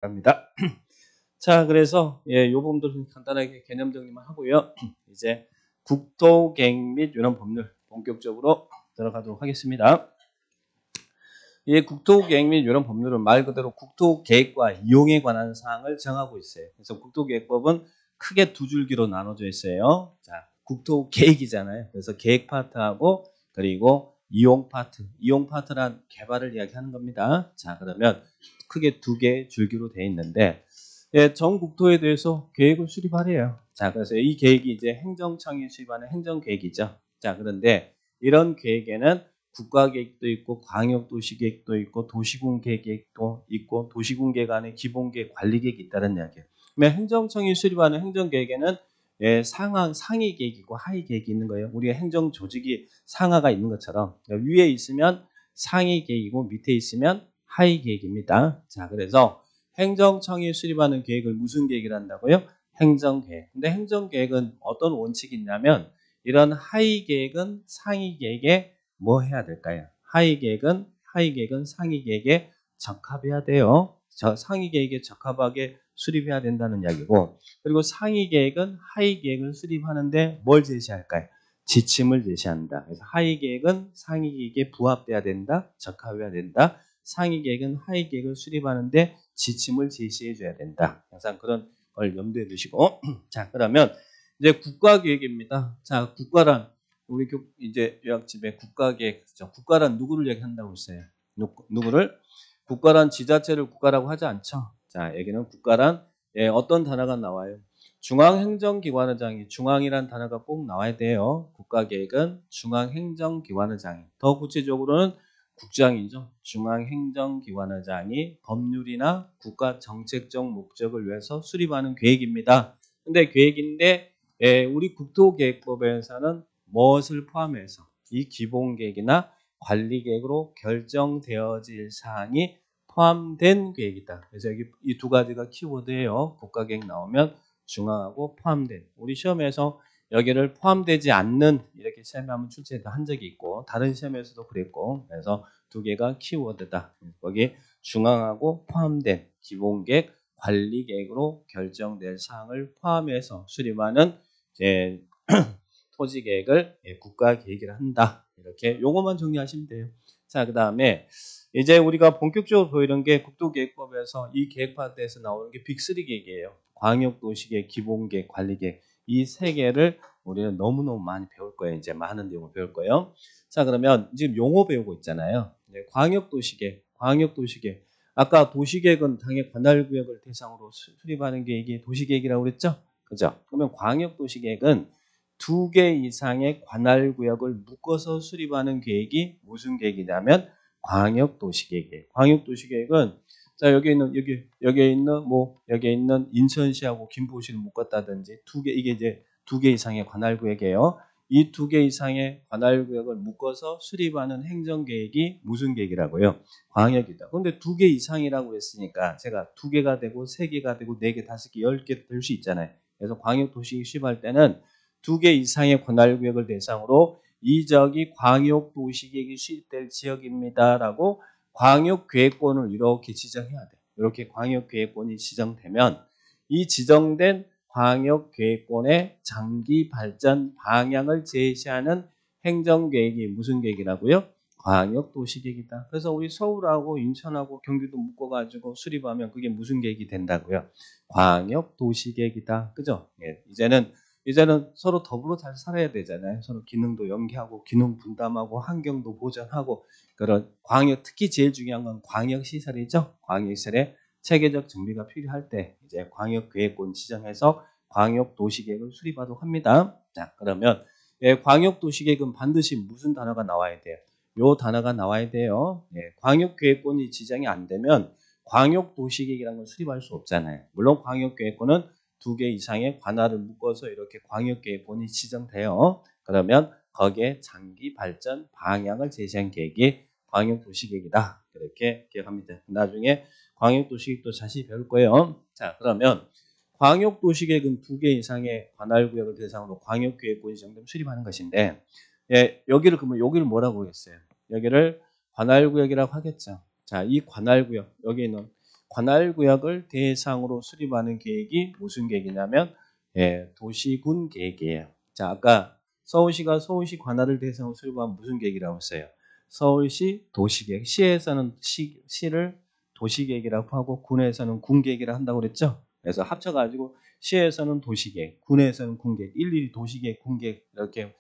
합니다. 자, 그래서 요 부분들은 간단하게 개념 정리만 하고요. 이제 국토계획 및 유난 법률 본격적으로 들어가도록 하겠습니다. 이 국토계획 및 유난 법률은 말 그대로 국토계획과 이용에 관한 사항을 정하고 있어요. 그래서 국토계획법은 크게 두 줄기로 나눠져 있어요. 자, 국토계획이잖아요. 그래서 계획 파트하고 그리고 이용 파트. 이용 파트란 개발을 이야기하는 겁니다. 자, 그러면 크게 두 개의 줄기로 되어 있는데 전 국토에 대해서 계획을 수립하래요. 자, 그래서 이 계획이 이제 행정청이 수립하는 행정계획이죠. 자, 그런데 이런 계획에는 국가계획도 있고 광역도시계획도 있고 도시군계획도 있고 도시군계획 안에 기본계획, 관리계획이 있다는 이야기예요. 그러면 행정청이 수립하는 행정계획에는 상위 계획이고 하위 계획이 있는 거예요. 우리가 행정조직이 상하가 있는 것처럼 위에 있으면 상위 계획이고 밑에 있으면 하위 계획입니다. 자, 그래서 행정청이 수립하는 계획을 무슨 계획을 한다고요? 행정계획. 근데 행정계획은 어떤 원칙이 있냐면 이런 하위 계획은 상위 계획에 뭐 해야 될까요? 하위 계획은 상위 계획에 적합해야 돼요. 상위 계획에 적합하게 수립해야 된다는 이야기고, 그리고 상위 계획은 하위 계획을 수립하는데 뭘 제시할까요? 지침을 제시한다. 그래서 하위 계획은 상위 계획에 부합돼야 된다, 적합해야 된다. 상위 계획은 하위 계획을 수립하는데 지침을 제시해 줘야 된다. 항상 그런 걸 염두에 두시고 자, 그러면 이제 국가계획입니다. 자, 국가란 우리 이제 요약집에 국가계획, 국가란 누구를 얘기한다고 했어요? 누구를? 국가란 지자체를 국가라고 하지 않죠. 자, 여기는 국가란 어떤 단어가 나와요? 중앙행정기관의장이, 중앙이란 단어가 꼭 나와야 돼요. 국가계획은 중앙행정기관의장이, 더 구체적으로는 국장이죠. 중앙행정기관의장이 법률이나 국가정책적 목적을 위해서 수립하는 계획입니다. 근데 계획인데 우리 국토계획법에서는 무엇을 포함해서 이 기본계획이나 관리계획으로 결정되어질 사항이 포함된 계획이다. 그래서 여기 이 두 가지가 키워드예요. 국가계획 나오면 중앙하고 포함된. 우리 시험에서 여기를 포함되지 않는 이렇게 시험에 한번 출제한 적이 있고 다른 시험에서도 그랬고, 그래서 두 개가 키워드다. 거기 중앙하고 포함된 기본계획, 관리계획으로 결정될 사항을 포함해서 수립하는 이제 토지계획을 국가계획이라 한다. 이렇게 요것만 정리하시면 돼요. 자, 그 다음에 이제 우리가 본격적으로 보이는 게 국토계획법에서 이 계획 파트에서 나오는 게 빅3 계획이에요. 광역도시계획, 기본계획, 관리계획. 이 세 개를 우리는 너무너무 많이 배울 거예요. 이제 많은 내용을 배울 거예요. 자, 그러면 지금 용어 배우고 있잖아요. 광역도시계획. 아까 도시계획은 당의 관할구역을 대상으로 수립하는 게 이게 도시계획이라고 그랬죠? 그죠? 그러면 광역도시계획은 두 개 이상의 관할구역을 묶어서 수립하는 계획이 무슨 계획이냐면 광역도시계획이에요. 광역도시계획은 자, 여기에 있는 인천시하고 김포시를 묶었다든지 이게 이제 두 개 이상의 관할구역이에요. 이 두 개 이상의 관할구역을 묶어서 수립하는 행정계획이 무슨 계획이라고요? 광역이다. 그런데 두 개 이상이라고 했으니까 제가 두 개가 되고 세 개가 되고 네 개, 다섯 개, 10개 될 수 있잖아요. 그래서 광역도시 수립할 때는 두 개 이상의 관할구역을 대상으로 이 지역이 광역도시계획이 수립될 지역입니다라고 광역계획권을 이렇게 지정해야 돼. 이렇게 광역계획권이 지정되면 이 지정된 광역계획권의 장기 발전 방향을 제시하는 행정계획이 무슨 계획이라고요? 광역도시계획이다. 그래서 우리 서울하고 인천하고 경기도 묶어가지고 수립하면 그게 무슨 계획이 된다고요? 광역도시계획이다. 그죠? 이제는 서로 더불어 잘 살아야 되잖아요. 서로 기능도 연계하고 기능 분담하고 환경도 보전하고 그런 광역, 특히 제일 중요한 건 광역시설이죠. 광역시설의 체계적 정비가 필요할 때 이제 광역계획권 지정해서 광역도시계획을 수립하도록 합니다. 자, 그러면 광역도시계획은 반드시 무슨 단어가 나와야 돼요? 요 단어가 나와야 돼요. 광역계획권이 지정이 안 되면 광역도시계획이라는 걸 수립할 수 없잖아요. 물론 광역계획권은 두 개 이상의 관할을 묶어서 이렇게 광역계획권이 지정돼요. 그러면 거기에 장기 발전 방향을 제시한 계획이 광역도시계획이다. 그렇게 기억합니다. 나중에 광역도시계획도 자세히 배울 거예요. 자, 그러면 광역도시계획은 두 개 이상의 관할구역을 대상으로 광역계획권이 지정되면 수립하는 것인데, 여기를 뭐라고 했어요? 여기를 관할구역이라고 하겠죠. 자, 이 관할구역, 여기 있는 관할구역을 대상으로 수립하는 계획이 무슨 계획이냐면 도시군 계획이에요. 자, 아까 서울시가 서울시 관할을 대상으로 수립하면 무슨 계획이라고 했어요? 서울시 도시계획. 시에서는 시를 도시계획이라고 하고 군에서는 군계획이라고 한다고 그랬죠? 그래서 합쳐가지고 시에서는 도시계획, 군에서는 군계획, 일일이 도시계획, 군계획 이렇게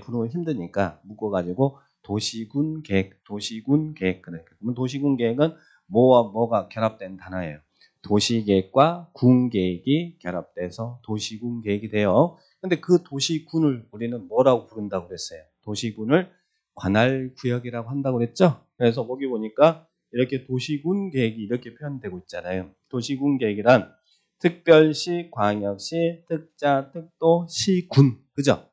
부르면 힘드니까 묶어가지고 도시군 계획, 도시군 계획. 그러면 도시군 계획은 뭐와 뭐가 결합된 단어예요. 도시계획과 군계획이 결합돼서 도시군 계획이 돼요. 근데 그 도시군을 우리는 뭐라고 부른다고 그랬어요? 도시군을 관할구역이라고 한다고 그랬죠? 그래서 거기 보니까 이렇게 도시군 계획이 이렇게 표현되고 있잖아요. 도시군 계획이란 특별시, 광역시, 특자, 특도, 시군. 그죠?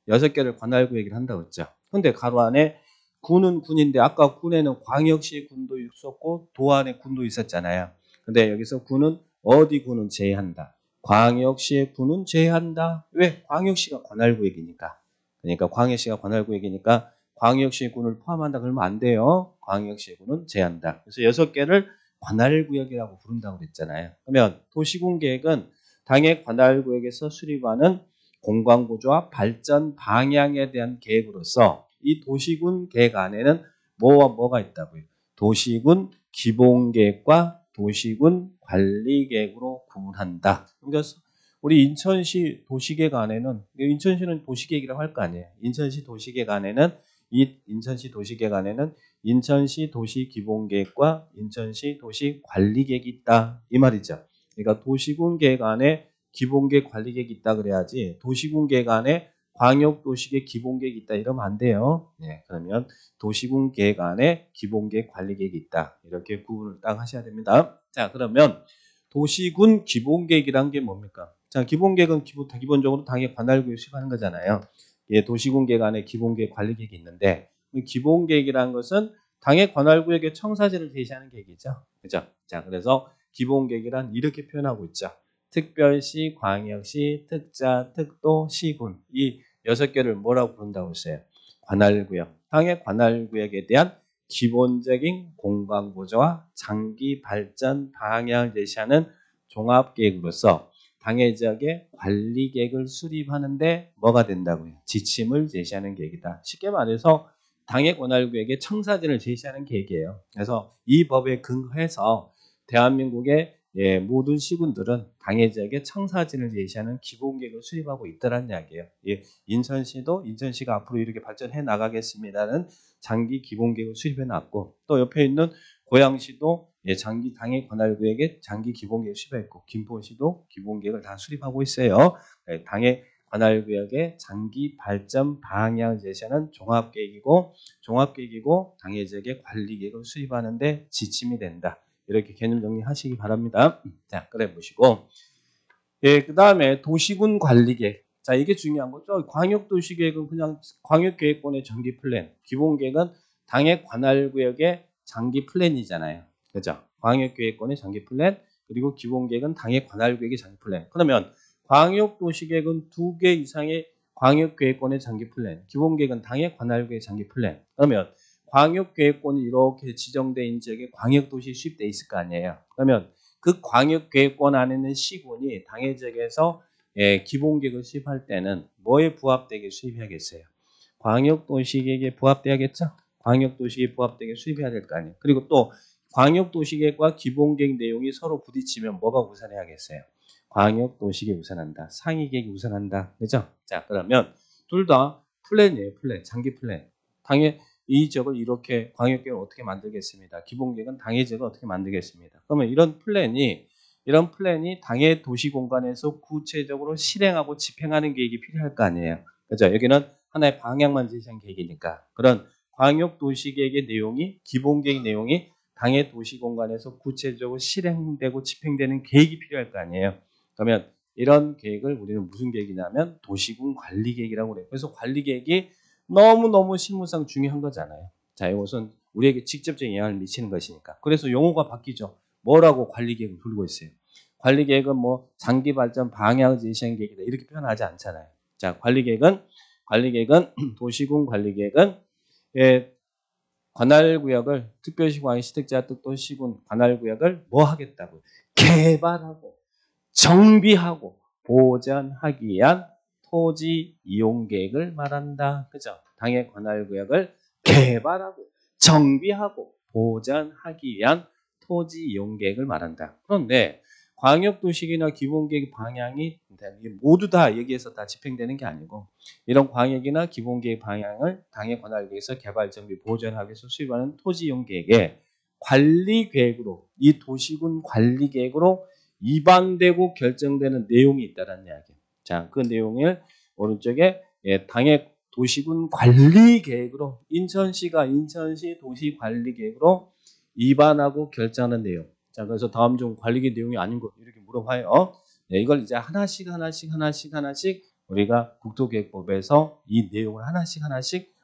6개를 관할구역이라 한다고 했죠. 근데 가로 안에 군은 군인데 아까 군에는 광역시 군도 있었고 도 안에 군도 있었잖아요. 근데 여기서 군은 어디 군은 제외한다. 광역시의 군은 제외한다. 왜? 광역시가 관할구역이니까. 그러니까 광역시가 관할구역이니까 광역시 군을 포함한다 그러면 안 돼요. 광역시 군은 제외한다. 그래서 6개를 관할구역이라고 부른다고 그랬잖아요. 그러면 도시군 계획은 당의 관할구역에서 수립하는 공간구조와 발전 방향에 대한 계획으로서 이 도시군 계획 안에는 뭐와 뭐가 있다고요? 도시군 기본계획과 도시군 관리계획으로 구분한다. 그래서 우리 인천시 도시계획 안에는 인천시는 도시계획이라고 할 거 아니에요. 인천시 도시계획 안에는 인천시 도시계획 안에는 인천시 도시기본계획과 인천시 도시관리계획이 있다. 이 말이죠. 그러니까 도시군 계획 안에 기본계획 관리계획이 있다 그래야지 도시군 계획 안에 광역도시계획 기본계획이 있다 이러면 안 돼요. 네, 그러면 도시군 계획 안에 기본계획 관리계획이 있다. 이렇게 구분을 딱 하셔야 됩니다. 자, 그러면 도시군 기본계획이란 게 뭡니까? 자, 기본계획은 기본적으로 당의 관할구역 수립하는 거잖아요. 예, 도시군 계획 안에 기본계획 관리계획이 있는데 기본계획이라는 것은 당의 관할구역의 청사진을 제시하는 계획이죠. 그죠? 자, 그래서 기본계획이란 이렇게 표현하고 있죠. 특별시, 광역시, 특자, 특도, 시군 이 6개를 뭐라고 부른다고 했어요? 관할구역. 당의 관할구역에 대한 기본적인 공간구조와 장기 발전 방향을 제시하는 종합계획으로서 당의 지역의 관리계획을 수립하는데 뭐가 된다고요? 지침을 제시하는 계획이다. 쉽게 말해서 당의 관할구역의 청사진을 제시하는 계획이에요. 그래서 이 법에 근거해서 대한민국의 모든 시군들은 당의 지역의 청사진을 제시하는 기본계획을 수립하고 있다는 이야기예요. 인천시가 앞으로 이렇게 발전해 나가겠습니다는 장기 기본계획을 수립해 놨고 또 옆에 있는 고양시도 장기 당의 관할구역에 장기 기본계획을 수립했고 김포시도 기본계획을 다 수립하고 있어요. 당의 관할구역의 장기 발전 방향을 제시하는 종합계획이고 당의 지역의 관리계획을 수립하는데 지침이 된다. 이렇게 개념 정리하시기 바랍니다. 자, 그래 보시고 그 다음에 도시군 관리계획. 자, 이게 중요한 거죠. 광역도시계획은 그냥 광역계획권의 장기 플랜. 기본계획은 당의 관할구역의 장기 플랜이잖아요. 그죠? 광역계획권의 장기 플랜 그리고 기본계획은 당의 관할구역의 장기 플랜. 그러면 광역도시계획은 2개 이상의 광역계획권의 장기 플랜. 기본계획은 당의 관할구역의 장기 플랜. 그러면 광역계획권이 이렇게 지정된 지역에 광역도시 수립돼 있을 거 아니에요. 그러면 그 광역계획권 안에 있는 시군이 당의 지역에서 기본계획을 수립할 때는 뭐에 부합되게 수립해야겠어요? 광역도시계획에 부합돼야겠죠? 광역도시계획에 부합되게 수립해야 될 거 아니에요. 그리고 또 광역도시계획과 기본계획 내용이 서로 부딪히면 뭐가 우선해야겠어요? 광역도시계획이 우선한다. 상위계획이 우선한다. 그죠? 자, 그러면 둘 다 플랜이에요. 플랜. 장기 플랜. 당의 이 지역을 이렇게 광역계획을 어떻게 만들겠습니다. 기본계획은 당의 지역을 어떻게 만들겠습니다. 그러면 이런 플랜이 당의 도시 공간에서 구체적으로 실행하고 집행하는 계획이 필요할 거 아니에요. 그죠? 여기는 하나의 방향만 제시한 계획이니까 그런 광역도시계획의 내용이 기본계획 내용이 당의 도시 공간에서 구체적으로 실행되고 집행되는 계획이 필요할 거 아니에요. 그러면 이런 계획을 우리는 무슨 계획이냐면 도시군 관리계획이라고 그래요. 그래서 관리계획이 너무너무 실무상 중요한 거잖아요. 자, 이것은 우리에게 직접적인 영향을 미치는 것이니까. 그래서 용어가 바뀌죠. 뭐라고 관리계획을 부르고 있어요. 관리계획은 뭐 장기 발전 방향을 제시한 계획이다. 이렇게 표현하지 않잖아요. 자, 관리계획은 도시군 관리계획은 관할구역을 특별시 광역시택자 뜻도 시군 관할구역을 뭐 하겠다고요? 개발하고 정비하고 보전하기 위한 토지 이용 계획을 말한다. 그죠? 당의 관할구역을 개발하고 정비하고 보전하기 위한 토지 이용 계획을 말한다. 그런데 광역도시계획이나 기본계획 방향이 모두 다 여기에서 다 집행되는 게 아니고 이런 광역이나 기본계획 방향을 당의 관할구역에서 개발, 정비, 보전하기 위해서 수립하는 토지 이용 계획에 관리계획으로 이 도시군 관리계획으로 입안되고 결정되는 내용이 있다는 이야기예요. 자, 그 내용을 오른쪽에 당의 도시군 관리계획으로 인천시가 인천시 도시관리계획으로 입안하고 결정하는 내용. 자, 그래서 다음 중 관리계획 내용이 아닌 것 이렇게 물어봐요. 네, 이걸 이제 하나씩 우리가 국토계획법에서 이 내용을 하나씩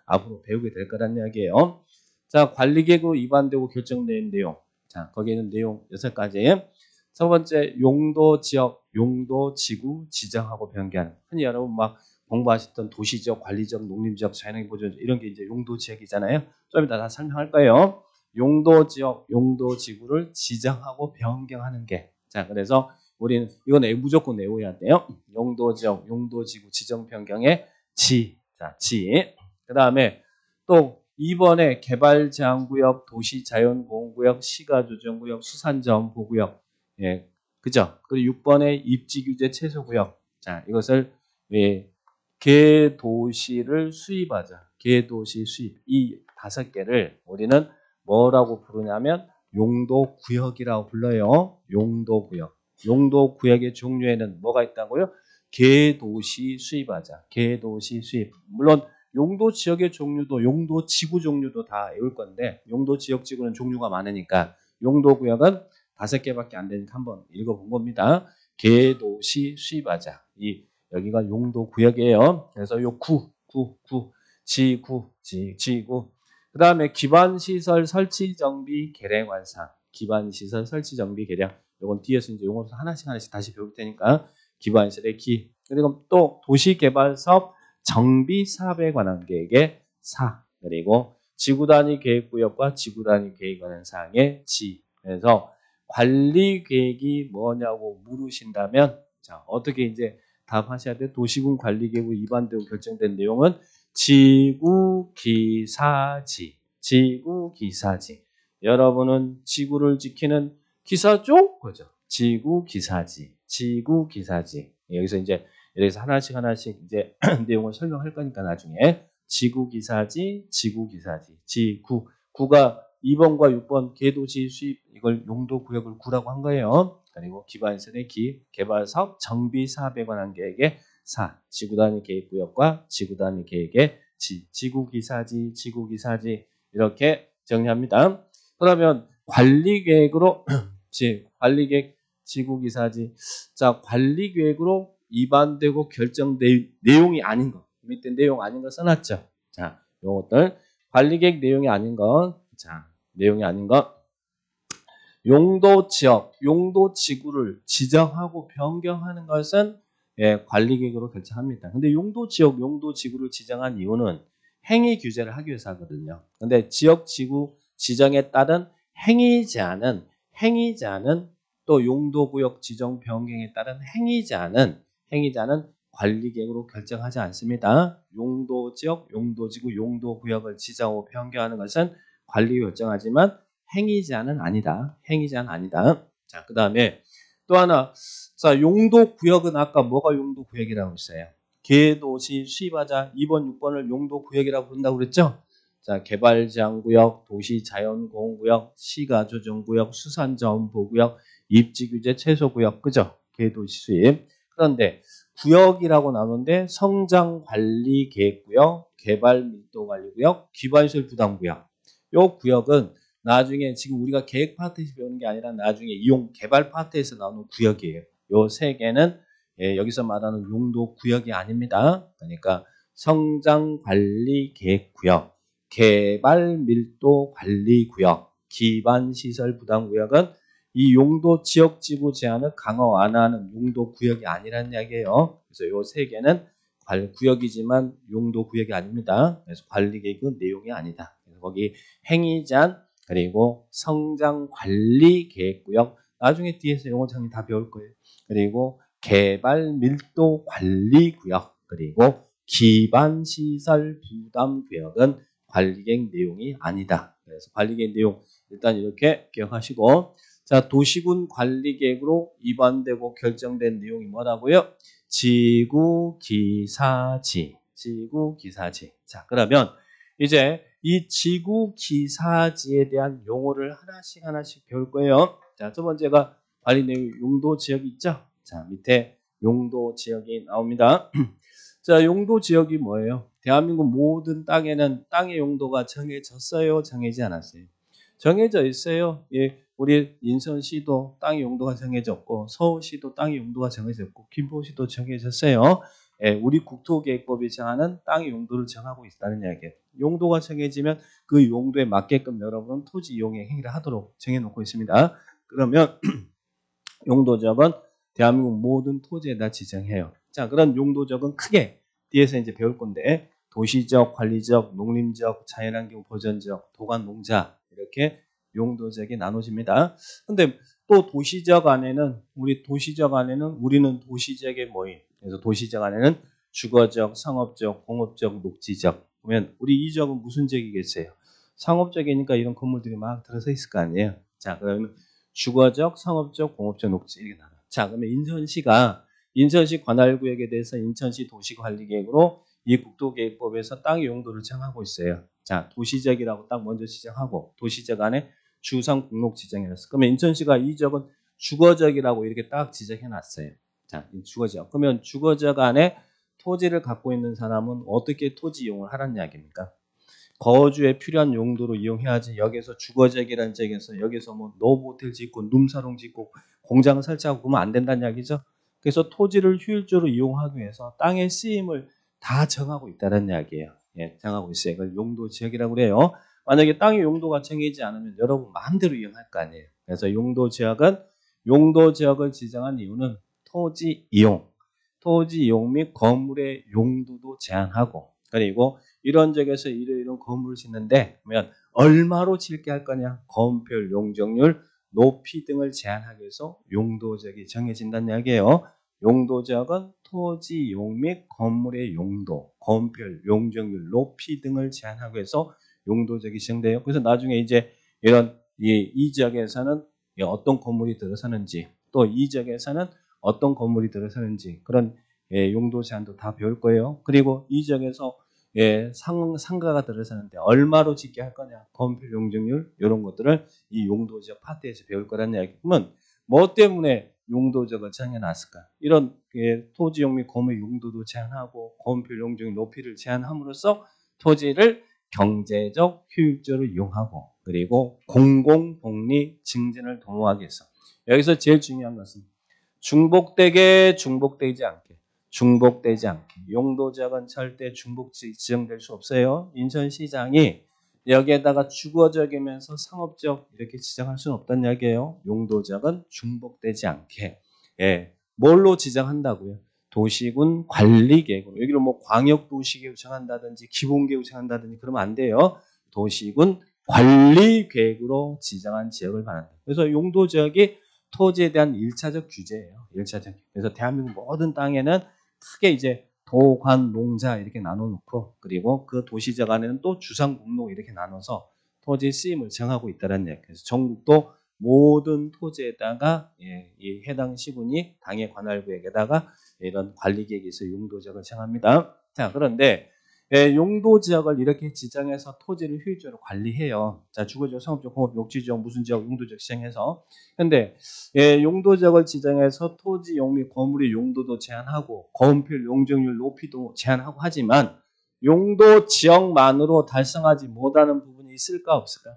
앞으로 배우게 될 거란 이야기예요. 자, 관리계획으로 입안되고 결정된 내용. 자, 거기에 있는 내용 6가지. 첫 번째, 용도 지역, 용도 지구 지정하고 변경하는. 흔히 여러분 막 공부하셨던 도시지역, 관리지역, 농림지역, 자연환경 보존 이런 게 이제 용도 지역이잖아요. 좀 이따 다 설명할 거예요. 용도 지역, 용도 지구를 지정하고 변경하는 게. 자, 그래서 우리는 이건 무조건 외워야 돼요. 용도 지역, 용도 지구 지정 변경의 지. 자, 지. 그다음에 또 2번에 개발 제한구역, 도시 자연보호구역, 시가조정구역, 수산자원보호구역. 예, 그죠? 그리고 6번에 입지규제 최소구역. 자, 이것을 개도시를 수입하자. 개도시 수입. 이 5개를 우리는 뭐라고 부르냐면 용도구역이라고 불러요. 용도구역. 용도구역의 종류에는 뭐가 있다고요? 개도시 수입하자. 개도시 수입. 물론 용도 지역의 종류도 용도 지구 종류도 다 외울 건데 용도 지역 지구는 종류가 많으니까 용도 구역은 5개밖에 안 되니까 한번 읽어본 겁니다. 개도시 수입하자. 여기가 용도 구역이에요. 그래서 요 지구. 그 다음에 기반시설 설치 정비 계량 완상. 기반시설 설치 정비 계량. 요건 뒤에서 이제 용어서 하나씩 다시 배울 테니까 기반시설의 기. 그리고 또 도시개발사업 정비 사업에 관한 계획의 사. 그리고 지구단위 계획구역과 지구단위 계획에 관한 사항의 지. 그래서 관리 계획이 뭐냐고 물으신다면 자, 어떻게 이제 답하셔야 돼? 도시군 관리 계획으로 입안되고 결정된 내용은 지구기사지. 지구기사지. 여러분은 지구를 지키는 기사죠? 그죠? 지구기사지. 지구기사지. 여기서 이제 여기서 하나씩 이제 내용을 설명할 거니까 나중에 지구기사지, 지구기사지. 구가 2번과 6번 개도시 수입 이걸 용도구역을 구라고 한 거예요. 그리고 기반시설의 기, 개발사업, 정비사업에 관한 계획의 사, 지구단위 계획구역과 지구단위 계획의 지, 지구기사지 이렇게 정리합니다. 그러면 관리계획으로 관리계획, 지구기사지. 자, 관리계획으로 입안되고 결정된 내용이 아닌 거 밑에 내용 아닌 거 써놨죠. 자, 요것들 관리계획 내용이 아닌 거. 자, 내용이 아닌 것. 용도 지역, 용도 지구를 지정하고 변경하는 것은 관리계획으로 결정합니다. 근데 용도 지역, 용도 지구를 지정한 이유는 행위 규제를 하기 위해서 하거든요. 근데 지역 지구 지정에 따른 행위지 않은 또 용도구역 지정 변경에 따른 행위지 않은 관리계획으로 결정하지 않습니다. 용도 지역, 용도 지구, 용도 구역을 지정하고 변경하는 것은 관리 결정하지만 행위제한은 아니다. 자, 그 다음에 또 하나. 자, 용도 구역은 아까 뭐가 용도 구역이라고 했어요? 개도시 수입하자. 2번, 6번을 용도 구역이라고 부른다고 그랬죠? 자, 개발 제한 구역, 도시 자연 공원 구역, 시가 조정 구역, 수산 자원 보호 구역, 입지 규제 최소 구역. 그죠? 개도시 수입. 그런데 구역이라고 나오는데 성장 관리 계획 구역, 개발 밀도 관리 구역, 기반시설 부담 구역. 요 구역은 나중에 지금 우리가 계획 파트에서 배우는 게 아니라 나중에 이용 개발 파트에서 나오는 구역이에요. 요 3개는 여기서 말하는 용도 구역이 아닙니다. 그러니까 성장 관리 계획 구역, 개발 밀도 관리 구역, 기반 시설 부담 구역은 이 용도 지역 지구 제한을 강화 완화하는 용도 구역이 아니라는 이야기예요. 그래서 요 3개는 구역이지만 용도 구역이 아닙니다. 그래서 관리 계획은 내용이 아니다. 거기 행위 제한 그리고 성장 관리 계획구역 나중에 뒤에서 용어 정리 다 배울 거예요. 그리고 개발 밀도 관리 구역 그리고 기반 시설 부담 구역은 관리계획 내용이 아니다. 그래서 관리계획 내용 일단 이렇게 기억하시고 자 도시군 관리계획으로 입안되고 결정된 내용이 뭐라고요? 지구기사지. 지구기사지. 자 그러면 이제 이 지구기사지에 대한 용어를 하나씩 배울 거예요. 자 첫 번째가 관리 내용 용도 지역이 있죠. 자 밑에 용도 지역이 나옵니다. 자 용도 지역이 뭐예요? 대한민국 모든 땅에는 땅의 용도가 정해졌어요? 정해지지 않았어요? 정해져 있어요. 예, 우리 인천시도 땅의 용도가 정해졌고 서울시도 땅의 용도가 정해졌고 김포시도 정해졌어요. 예, 우리 국토계획법이 정하는 땅의 용도를 정하고 있다는 이야기예요. 용도가 정해지면 그 용도에 맞게끔 여러분은 토지 이용의 행위를 하도록 정해놓고 있습니다. 그러면 용도적은 대한민국 모든 토지에다 지정해요. 자, 그런 용도적은 크게 뒤에서 이제 배울 건데 도시적, 관리적, 농림적, 자연환경 보전적, 도관 농자 이렇게 용도적이 나눠집니다. 근데 또 도시적 안에는 우리는 도시적의 모임. 그래서 도시적 안에는 주거적, 상업적, 공업적, 녹지적. 그러면 우리 이 적은 무슨 적이겠어요? 상업적이니까 이런 건물들이 막 들어서 있을 거 아니에요. 자, 그러면 주거적, 상업적, 공업적, 녹지 이렇게 나눠. 자, 그러면 인천시 관할구역에 대해서 인천시 도시관리계획으로 이 국토계획법에서 땅의 용도를 정하고 있어요. 자, 도시적이라고 딱 먼저 지정하고 도시적 안에 주상 공록 지정해놨어. 그러면 인천시가 이 적은 주거적이라고 이렇게 딱 지정해놨어요. 자, 주거적. 그러면 주거적 안에 토지를 갖고 있는 사람은 어떻게 토지 이용을 하라는 이야기입니까? 거주에 필요한 용도로 이용해야지 여기서 주거적이라는 지역에서 여기서 뭐 노브호텔 짓고 룸사롱 짓고 공장을 설치하고 그러면 안 된다는 이야기죠. 그래서 토지를 효율적으로 이용하기 위해서 땅의 쓰임을 다 정하고 있다는 이야기예요. 예, 정하고 있어요. 그걸 용도 지역이라고 그래요. 만약에 땅의 용도가 정해지지 않으면 여러분 마음대로 이용할 거 아니에요. 그래서 용도 지역을 지정한 이유는 토지 이용 및 건물의 용도도 제한하고 그리고 이런 지역에서 이런 건물을 짓는데 그러면 얼마로 짓게 할 거냐 건폐율, 용적률, 높이 등을 제한하기 위해서 용도지역이 정해진다는 이야기예요. 용도지역은 토지 이용 및 건물의 용도, 건폐율, 용적률, 높이 등을 제한하기 위해서 용도지역이 지정돼요. 그래서 나중에 이제 이런 이 지역에서는 어떤 건물이 들어서는지 또 이 지역에서는 어떤 건물이 들어서는지 그런 용도 제한도 다 배울 거예요. 그리고 이 지역에서 상가가 들어서는데 얼마로 짓게 할 거냐, 건폐율, 용적률 이런 것들을 이 용도지역 파트에서 배울 거라는 이야기. 그러면 뭐 때문에 용도지역을 정해놨을까? 이런 토지용 및 건물 용도도 제한하고 건폐율, 용적률, 높이를 제한함으로써 토지를 경제적 효율적으로 이용하고 그리고 공공복리 증진을 도모하기 위해서 여기서 제일 중요한 것은 중복되지 않게 용도지역은 절대 지정될 수 없어요. 인천시장이 여기에다가 주거적이면서 상업적 이렇게 지정할 수는 없다는 이야기예요. 용도지역은 중복되지 않게 뭘로 지정한다고요? 도시군 관리계획으로 여기를 뭐 광역도시계획 정한다든지 기본계획 정한다든지 그러면 안 돼요. 도시군 관리계획으로 지정한 지역을 말한다. 그래서 용도지역이 토지에 대한 1차적 규제예요. 1차적. 그래서 대한민국 모든 땅에는 크게 이제 도관, 농자 이렇게 나눠놓고 그리고 그 도시적 안에는 또 주상 공록 이렇게 나눠서 토지 쓰임을 정하고 있다는 얘기. 그래서 전국도 모든 토지에다가 이 해당 시군이 당의 관할구역에다가 이런 관리계획이 있어 용도지역을 정합니다. 자, 그런데 용도지역을 이렇게 지정해서 토지를 효율적으로 관리해요. 자, 주거지역, 상업지역, 공업, 녹지지역, 무슨 지역, 용도지역 지정해서. 근데 용도지역을 지정해서 토지 용 및 건물의 용도도 제한하고 건폐율, 용적률, 높이도 제한하고 하지만 용도지역만으로 달성하지 못하는 부분이 있을까 없을까?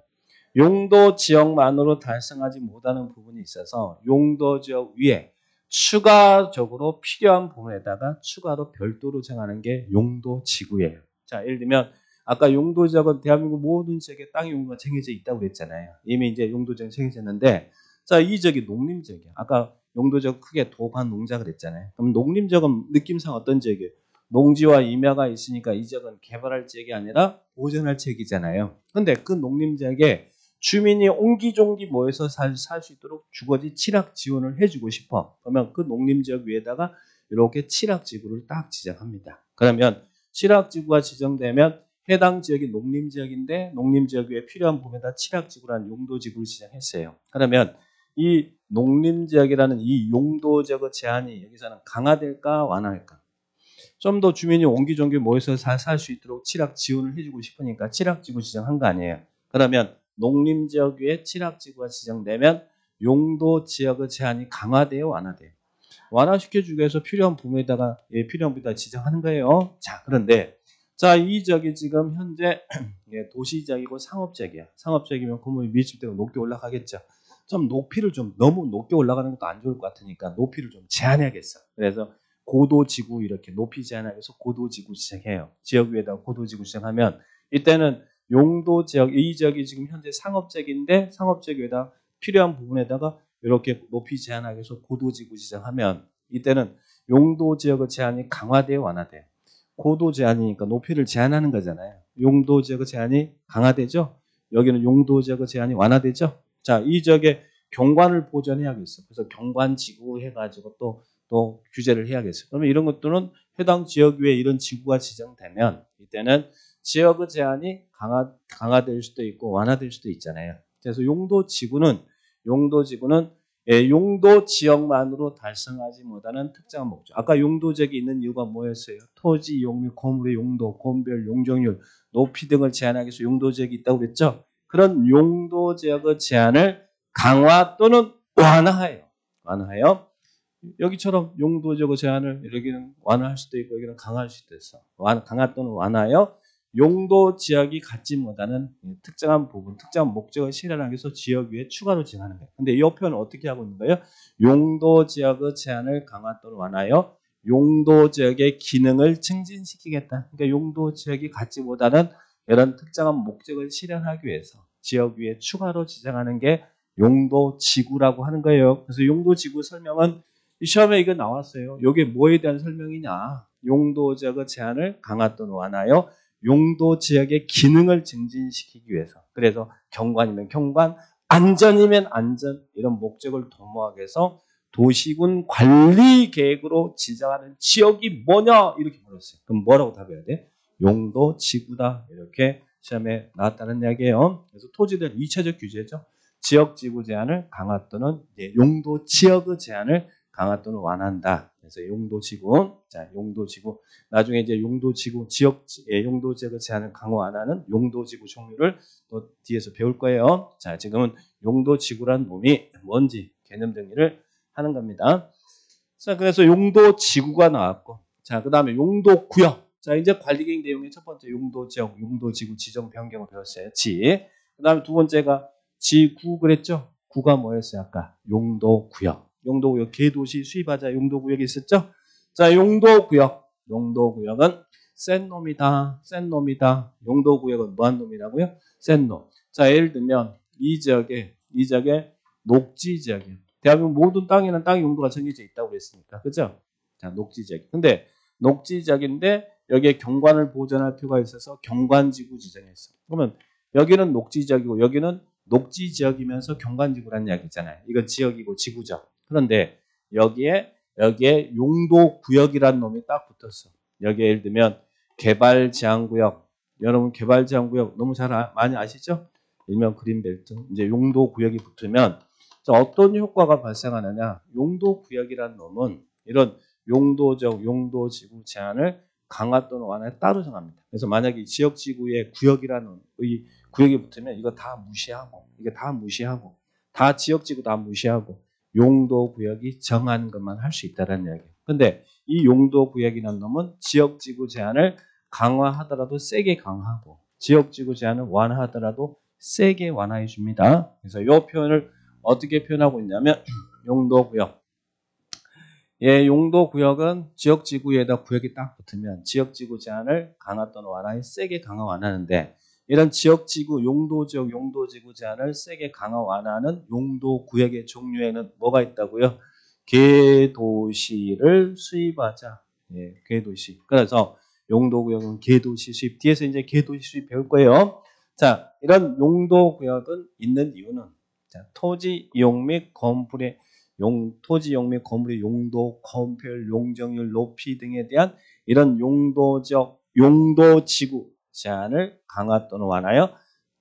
용도지역만으로 달성하지 못하는 부분이 있어서 용도지역 위에 추가적으로 필요한 부분에다가 추가로 별도로 정하는 게 용도지구예요. 자, 예를 들면 아까 용도지역은 대한민국 모든 지역에 땅의 용도가 정해져 있다고 그랬잖아요. 이미 이제 용도지역이 정해졌는데 자, 이 지역이 농림지역이야. 아까 용도지역 크게 도관 농자 그랬잖아요. 그럼 농림지역은 느낌상 어떤 지역이에요? 농지와 임야가 있으니까 이 지역은 개발할 지역이 아니라 보존할 지역이잖아요. 근데 그 농림지역에 주민이 옹기종기 모여서 살 수 있도록 주거지 취락 지원을 해주고 싶어. 그러면 그 농림지역 위에다가 이렇게 취락지구를 딱 지정합니다. 그러면 취락지구가 지정되면 해당 지역이 농림지역인데 농림지역 위에 필요한 부분에다 취락지구라는 용도지구를 지정했어요. 그러면 이 농림지역이라는 이 용도지역의 제한이 여기서는 강화될까 완화할까? 좀 더 주민이 옹기종기 모여서 살 수 있도록 취락 지원을 해주고 싶으니까 취락지구 지정한 거 아니에요. 그러면 농림지역 위에 취락지구가 지정되면 용도지역의 제한이 강화돼요, 완화돼요? 완화시켜주기 위해서 필요한 부분에다가 필요한 부분에다 지정하는 거예요. 자, 그런데 자, 이 지역이 지금 현재 도시지역이고 상업지역이야. 상업지역이면 건물이 밀집되고 높게 올라가겠죠. 좀 높이를 좀 너무 높게 올라가는 것도 안 좋을 것 같으니까 높이를 좀 제한해야겠어. 그래서 고도지구 이렇게 높이 제한하기 위해서 고도지구 지정해요. 지역 위에다가 고도지구 지정하면 이때는 용도지역, 이 지역이 지금 현재 상업지역인데 상업지역 위에다 필요한 부분에다가 이렇게 높이 제한하기 위해서 고도지구 지정하면 이때는 용도지역의 제한이 강화돼요, 완화돼요? 고도 제한이니까 높이를 제한하는 거잖아요. 용도지역의 제한이 강화되죠. 여기는 용도지역의 제한이 완화되죠. 자, 이 지역에 경관을 보존해야겠어. 그래서 경관지구 해가지고 또 규제를 해야겠어요. 그러면 이런 것들은 해당 지역 위에 이런 지구가 지정되면 이때는 지역의 제한이 강화될 수도 있고 완화될 수도 있잖아요. 그래서 용도지구는 용도 지역만으로 달성하지 못하는 특정한 목적. 아까 용도지역이 있는 이유가 뭐였어요? 토지 이용 및 건물의 용도, 건별 용적률, 높이 등을 제한하기 위해서 용도지역이 있다고 그랬죠? 그런 용도지역의 제한을 강화 또는 완화하여 여기처럼 용도지역의 제한을 여기는 완화할 수도 있고 여기는 강화할 수도 있어. 강화 또는 완화하여 용도지역이 갖지 못하는 특정한 부분, 특정한 목적을 실현하기 위해서 지역 위에 추가로 지정하는 거예요. 근데 이 표현은 어떻게 하고 있는 거예요? 용도지역의 제한을 강화 또는 완화하여 용도지역의 기능을 증진시키겠다. 그러니까 용도지역이 갖지 못하는 이런 특정한 목적을 실현하기 위해서 지역 위에 추가로 지정하는 게 용도지구라고 하는 거예요. 그래서 용도지구 설명은 이 시험에 이거 나왔어요. 이게 뭐에 대한 설명이냐? 용도지역의 제한을 강화 또는 완화하여 용도 지역의 기능을 증진시키기 위해서. 그래서 경관이면 경관, 안전이면 안전 이런 목적을 도모하기 위해서 도시군 관리 계획으로 지정하는 지역이 뭐냐 이렇게 물었어요. 그럼 뭐라고 답해야 돼? 용도 지구다 이렇게 시험에 나왔다는 이야기예요. 그래서 토지들 2차적 규제죠. 지역 지구 제한을 강화 또는 용도 지역의 제한을 강화 또는 완화한다. 그래서 용도지구, 자 용도지구. 나중에 이제 용도지구 용도 지역의 제한을 강화 완화하는 용도지구 종류를 또 뒤에서 배울 거예요. 자 지금은 용도지구란 놈이 뭔지 개념 정리를 하는 겁니다. 자 그래서 용도지구가 나왔고, 자 그다음에 용도구역. 자 이제 관리계획 내용의 첫 번째 용도지역, 용도지구 지정 변경을 배웠어요. 그다음에 두 번째가 지구 그랬죠. 구가 뭐였어요 아까? 용도구역. 용도구역, 개도시 수입하자 용도구역이 있었죠? 자, 용도구역은 센 놈이다. 용도구역은 뭐한 놈이라고요? 센 놈. 자, 예를 들면 이 지역에 녹지 지역이에요. 대한민국 모든 땅에는 땅의 용도가 정해져 있다고 그랬으니까. 그죠? 자, 녹지 지역. 근데 녹지 지역인데 여기에 경관을 보존할 필요가 있어서 경관지구 지정했어. 그러면 여기는 녹지 지역이고 여기는 녹지 지역이면서 경관지구라는 이야기잖아요. 이건 지역이고 지구죠. 그런데 여기에 용도구역이라는 놈이 딱 붙었어. 여기에 예를 들면 개발제한구역. 여러분 개발제한구역 너무 많이 아시죠? 일명 그린벨트. 이제 용도구역이 붙으면 어떤 효과가 발생하느냐. 용도구역이라는 놈은 이런 용도적 용도지구 제한을 강화 또는 완화에 따로 정합니다. 그래서 만약에 지역지구에 구역이라는 이 구역이 붙으면 이거 다 무시하고 다 지역지구 다 무시하고 용도구역이 정하는 것만 할 수 있다는 이야기예요. 근데 이 용도구역이라는 놈은 지역지구 제한을 강화하더라도 세게 강화하고 지역지구 제한을 완화하더라도 세게 완화해 줍니다. 그래서 이 표현을 어떻게 표현하고 있냐면 용도구역. 용도구역은 지역지구에다 구역이 딱 붙으면 지역지구 제한을 강화 또는 완화해 세게 강화 완화하는데 이런 지역지구, 용도지역, 용도지구 제한을 세게 강화 완화하는 용도구역의 종류에는 뭐가 있다고요? 개도시를 수입하자. 예, 궤도시. 그래서 용도구역은 궤도시 수입. 뒤에서 이제 궤도시 수입 배울 거예요. 자, 이런 용도구역은 있는 이유는 자, 토지 이용 및 건물의 토지 이용 및 건물의 용도, 건폐율, 용적률, 높이 등에 대한 이런 용도지구 제한을 강화 또는 완화하여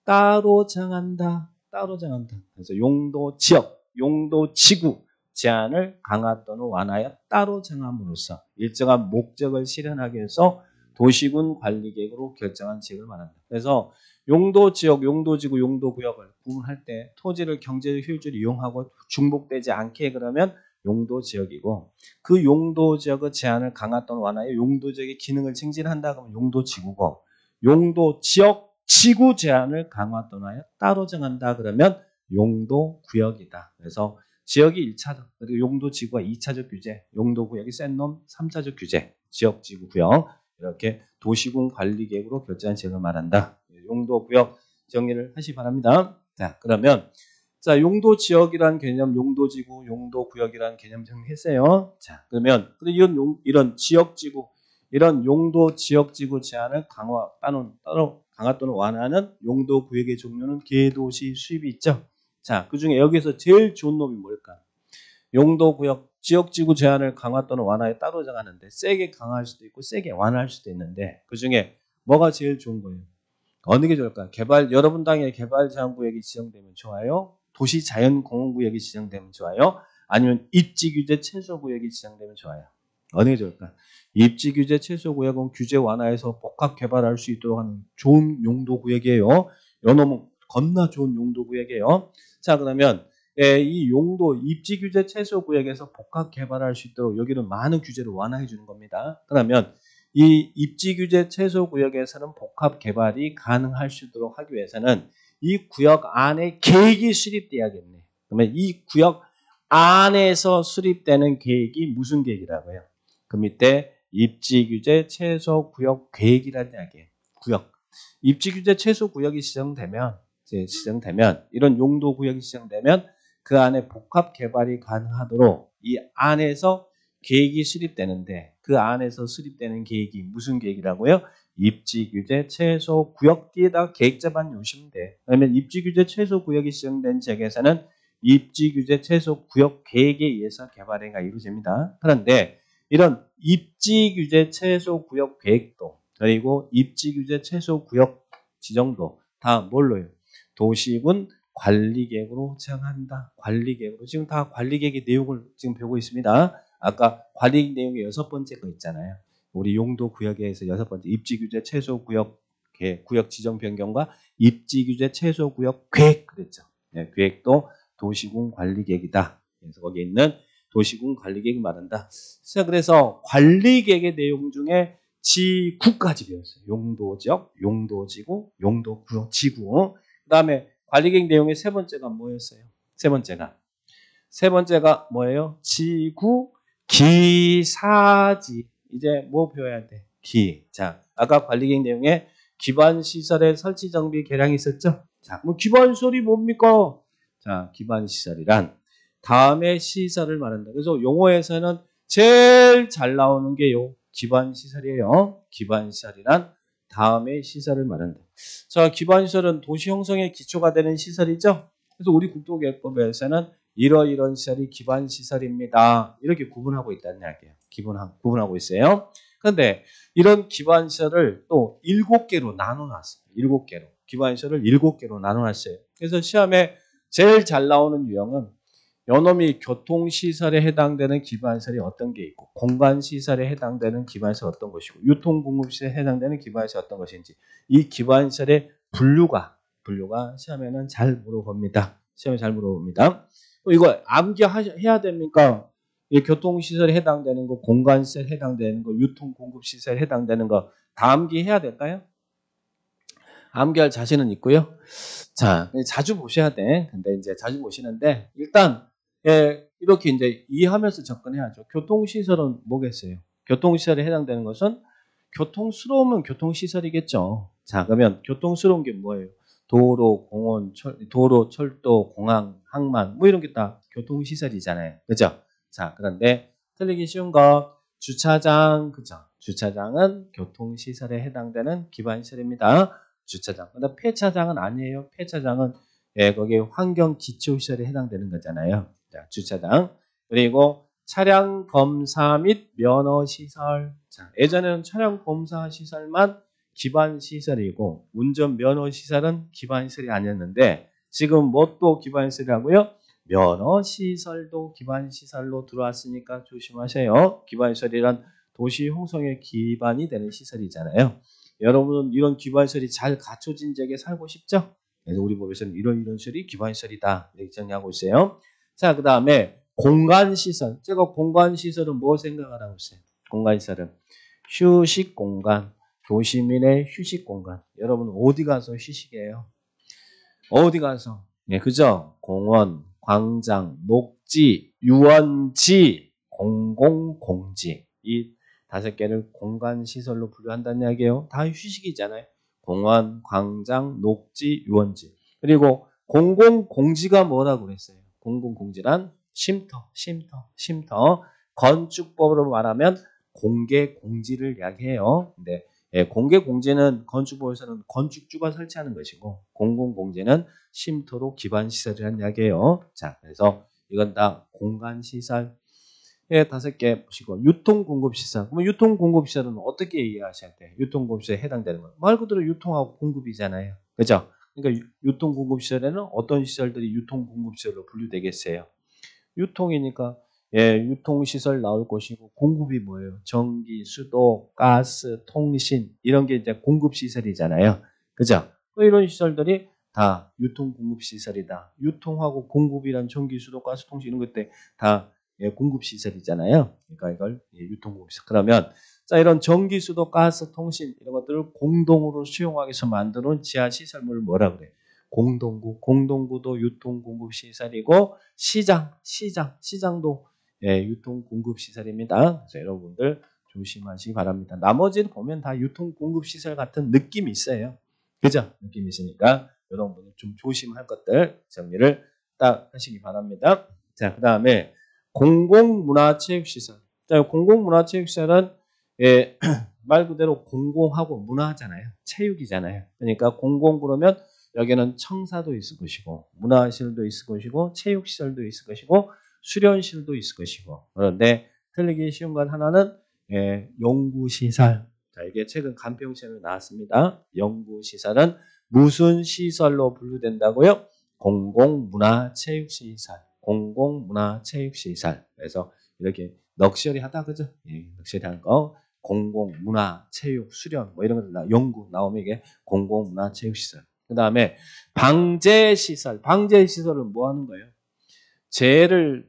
따로 정한다. 따로 정한다. 그래서 용도지역, 용도지구 제한을 강화 또는 완화하여 따로 정함으로써 일정한 목적을 실현하기 위해서 도시군 관리계획으로 결정한 지역을 말한다. 그래서 용도지역, 용도지구, 용도구역을 구분할 때 토지를 경제적 효율적으로 이용하고 중복되지 않게 그러면 용도지역이고 그 용도지역의 제한을 강화 또는 완화하여 용도지역의 기능을 증진한다 그러면 용도지구고 용도지역, 지구 제한을 강화 또는 하여 따로 정한다 그러면 용도구역이다. 그래서 지역이 1차적, 그리고 용도지구가 2차적 규제, 용도구역이 센 놈 3차적 규제, 지역지구구역 이렇게 도시군 관리계획으로 결정한 지역을 말한다. 용도구역 정리를 하시 바랍니다. 자, 그러면 자 용도지역이라는 개념, 용도지구, 용도구역이라는 개념 정리했어요. 자, 그러면 이런 지역지구, 이런 용도 지역지구 제한을 강화 또는 완화하는 용도구역의 종류는 궤도시 수입이 있죠. 자, 그중에 여기서 제일 좋은 놈이 뭘까? 용도구역, 지역지구 제한을 강화 또는 완화에 따로 정하는데 세게 강화할 수도 있고 세게 완화할 수도 있는데 그중에 뭐가 제일 좋은 거예요? 어느 게 좋을까? 여러분 당의 개발제한구역이 지정되면 좋아요? 도시자연공원구역이 지정되면 좋아요? 아니면 입지규제 최소구역이 지정되면 좋아요? 어느 게 좋을까? 입지규제 최소구역은 규제 완화해서 복합 개발할 수 있도록 하는 좋은 용도구역이에요. 요놈은 겁나 좋은 용도구역이에요. 자, 그러면 이 용도 입지규제 최소구역에서 복합 개발할 수 있도록 여기는 많은 규제를 완화해 주는 겁니다. 그러면 이 입지규제 최소구역에서는 복합 개발이 가능할 수 있도록 하기 위해서는 이 구역 안에 계획이 수립돼야겠네. 그러면 이 구역 안에서 수립되는 계획이 무슨 계획이라고요? 그 밑에 입지규제 최소구역 계획이라는 이야기예요. 구역. 입지규제 최소구역이 지정되면 이런 용도구역이 지정되면 그 안에 복합 개발이 가능하도록 이 안에서 계획이 수립되는데 그 안에서 수립되는 계획이 무슨 계획이라고요? 입지규제 최소구역 뒤에다 계획자만 놓으시면 돼. 그러면 입지규제 최소구역이 지정된 지역에서는 입지규제 최소구역 계획에 의해서 개발행위가 이루어집니다. 그런데 이런 입지규제 최소구역 계획도 그리고 입지규제 최소구역 지정도 다 뭘로요? 도시군 관리계획으로 정한다. 관리계획으로. 지금 다 관리계획의 내용을 지금 배우고 있습니다. 아까 관리계획 내용의 6번째 거 있잖아요. 우리 용도구역에서 6번째 입지규제 최소구역 구역 지정 변경과 입지규제 최소구역 계획 그랬죠. 네, 계획도 도시군 관리계획이다. 그래서 거기에 있는 도시군 관리계획을 말한다. 자, 그래서 관리계획의 내용 중에 지구까지 배웠어요. 용도지역, 용도지구, 용도구역, 지구. 그 다음에 관리계획 내용의 세 번째가 뭐였어요? 세 번째가 뭐예요? 지구, 기사지. 이제 뭐 배워야 돼? 자, 아까 관리계획 내용에 기반시설의 설치, 정비, 개량이 있었죠? 자, 뭐 기반시설이 뭡니까? 자, 기반시설이란 다음에 시설을 말한다. 그래서 용어에서는 제일 잘 나오는 게 요 기반시설이에요. 기반시설이란 다음에 시설을 말한다. 자, 기반시설은 도시 형성의 기초가 되는 시설이죠. 그래서 우리 국토계획법에서는 이런 시설이 기반시설입니다. 이렇게 구분하고 있다는 이야기예요. 구분하고 있어요. 그런데 이런 기반시설을 또 7개로 나눠놨어요. 7개로. 기반시설을 7개로 나눠놨어요. 그래서 시험에 제일 잘 나오는 유형은 요놈이 교통시설에 해당되는 기반시설이 어떤 게 있고 공간시설에 해당되는 기반시설 어떤 것이고 유통공급시설에 해당되는 기반시설 어떤 것인지 이 기반시설의 분류가 시험에는 잘 물어봅니다. 시험에 잘 물어봅니다. 이거 암기해야 됩니까? 이 교통시설에 해당되는 거, 공간시설에 해당되는 거, 유통공급시설에 해당되는 거 다 암기해야 될까요? 암기할 자신은 있고요. 자, 자주 보셔야 돼. 근데 이제 자주 보시는데 일단 이렇게 이제 이해하면서 접근해야죠. 교통시설은 뭐겠어요? 교통시설에 해당되는 것은 교통스러우면 교통시설이겠죠. 자, 그러면 교통스러운 게 뭐예요? 도로, 공원, 철도, 공항, 항만 뭐 이런 게 다 교통시설이잖아요. 그죠? 자, 그런데 틀리기 쉬운 거 주차장, 그죠? 주차장은 교통시설에 해당되는 기반시설입니다. 주차장. 근데 폐차장은 아니에요. 폐차장은 거기 환경기초시설에 해당되는 거잖아요. 자, 주차장. 그리고 차량 검사 및 면허시설. 자, 예전에는 차량 검사 시설만 기반시설이고 운전 면허시설은 기반시설이 아니었는데 지금 뭐 또 기반시설이라고요? 면허시설도 기반시설로 들어왔으니까 조심하세요. 기반시설이란 도시 형성의 기반이 되는 시설이잖아요. 여러분은 이런 기반시설이 잘 갖춰진 지역에 살고 싶죠? 그래서 우리 법에서는 이런 시설이 기반시설이다 이렇게 정리하고 있어요. 자, 그 다음에 공간시설. 제가 공간시설은 뭐 생각하라고 했어요? 공간시설은 휴식공간, 도시민의 휴식공간. 여러분 어디 가서 휴식해요? 어디 가서? 네, 그죠? 공원, 광장, 녹지, 유원지, 공공공지. 이 5개를 공간시설로 분류한다는 이야기예요. 다 휴식이잖아요. 공원, 광장, 녹지, 유원지. 그리고 공공공지가 뭐라고 그랬어요? 공공공지란 쉼터. 건축법으로 말하면 공개공지를 이야기해요. 근데 공개공지는 건축법에서는 건축주가 설치하는 것이고 공공공지는 쉼터로 기반시설이라는 이야기예요. 자, 그래서 이건 다 공간시설. 5개 보시고 유통공급시설. 그러면 유통공급시설은 어떻게 이해하셔야 돼요? 유통공급시설에 해당되는 거. 말 그대로 유통하고 공급이잖아요. 그죠? 그러니까 유통공급시설에는 어떤 시설들이 유통공급시설로 분류되겠어요? 유통이니까 유통시설 나올 것이고 공급이 뭐예요? 전기, 수도, 가스, 통신 이런 게 이제 공급시설이잖아요. 그죠? 이런 시설들이 다 유통공급시설이다. 유통하고 공급이란 전기, 수도, 가스, 통신 이런 것들 다 공급시설이잖아요. 그러니까 이걸 유통공급시설. 그러면 자, 이런 전기, 수도, 가스, 통신 이런 것들을 공동으로 수용하기 위해서 만드는 지하시설물을 뭐라 그래? 공동구도 유통공급시설이고 시장도 유통공급시설입니다. 그래서 여러분들 조심하시기 바랍니다. 나머지를 보면 다 유통공급시설 같은 느낌이 있어요. 그죠? 느낌이 있으니까 여러분들 좀 조심할 것들 정리를 딱 하시기 바랍니다. 자, 그 다음에 공공문화체육시설. 자, 공공문화체육시설은 말 그대로 공공하고 문화잖아요. 체육이잖아요. 그러니까 공공 그러면 여기는 청사도 있을 것이고 문화시설도 있을 것이고 체육시설도 있을 것이고 수련실도 있을 것이고 그런데 틀리기 쉬운 건 하나는 연구시설. 자, 이게 최근 간평시험에 나왔습니다. 연구시설은 무슨 시설로 분류된다고요? 공공문화체육시설. 공공문화체육시설. 그래서 이렇게 럭셔리하다 그죠? 럭셔리한 거 공공문화, 체육, 수련 뭐 이런 것들 연구 나오면 이게 공공문화체육시설. 그 다음에 방제시설. 방제시설은 뭐 하는 거예요? 재해를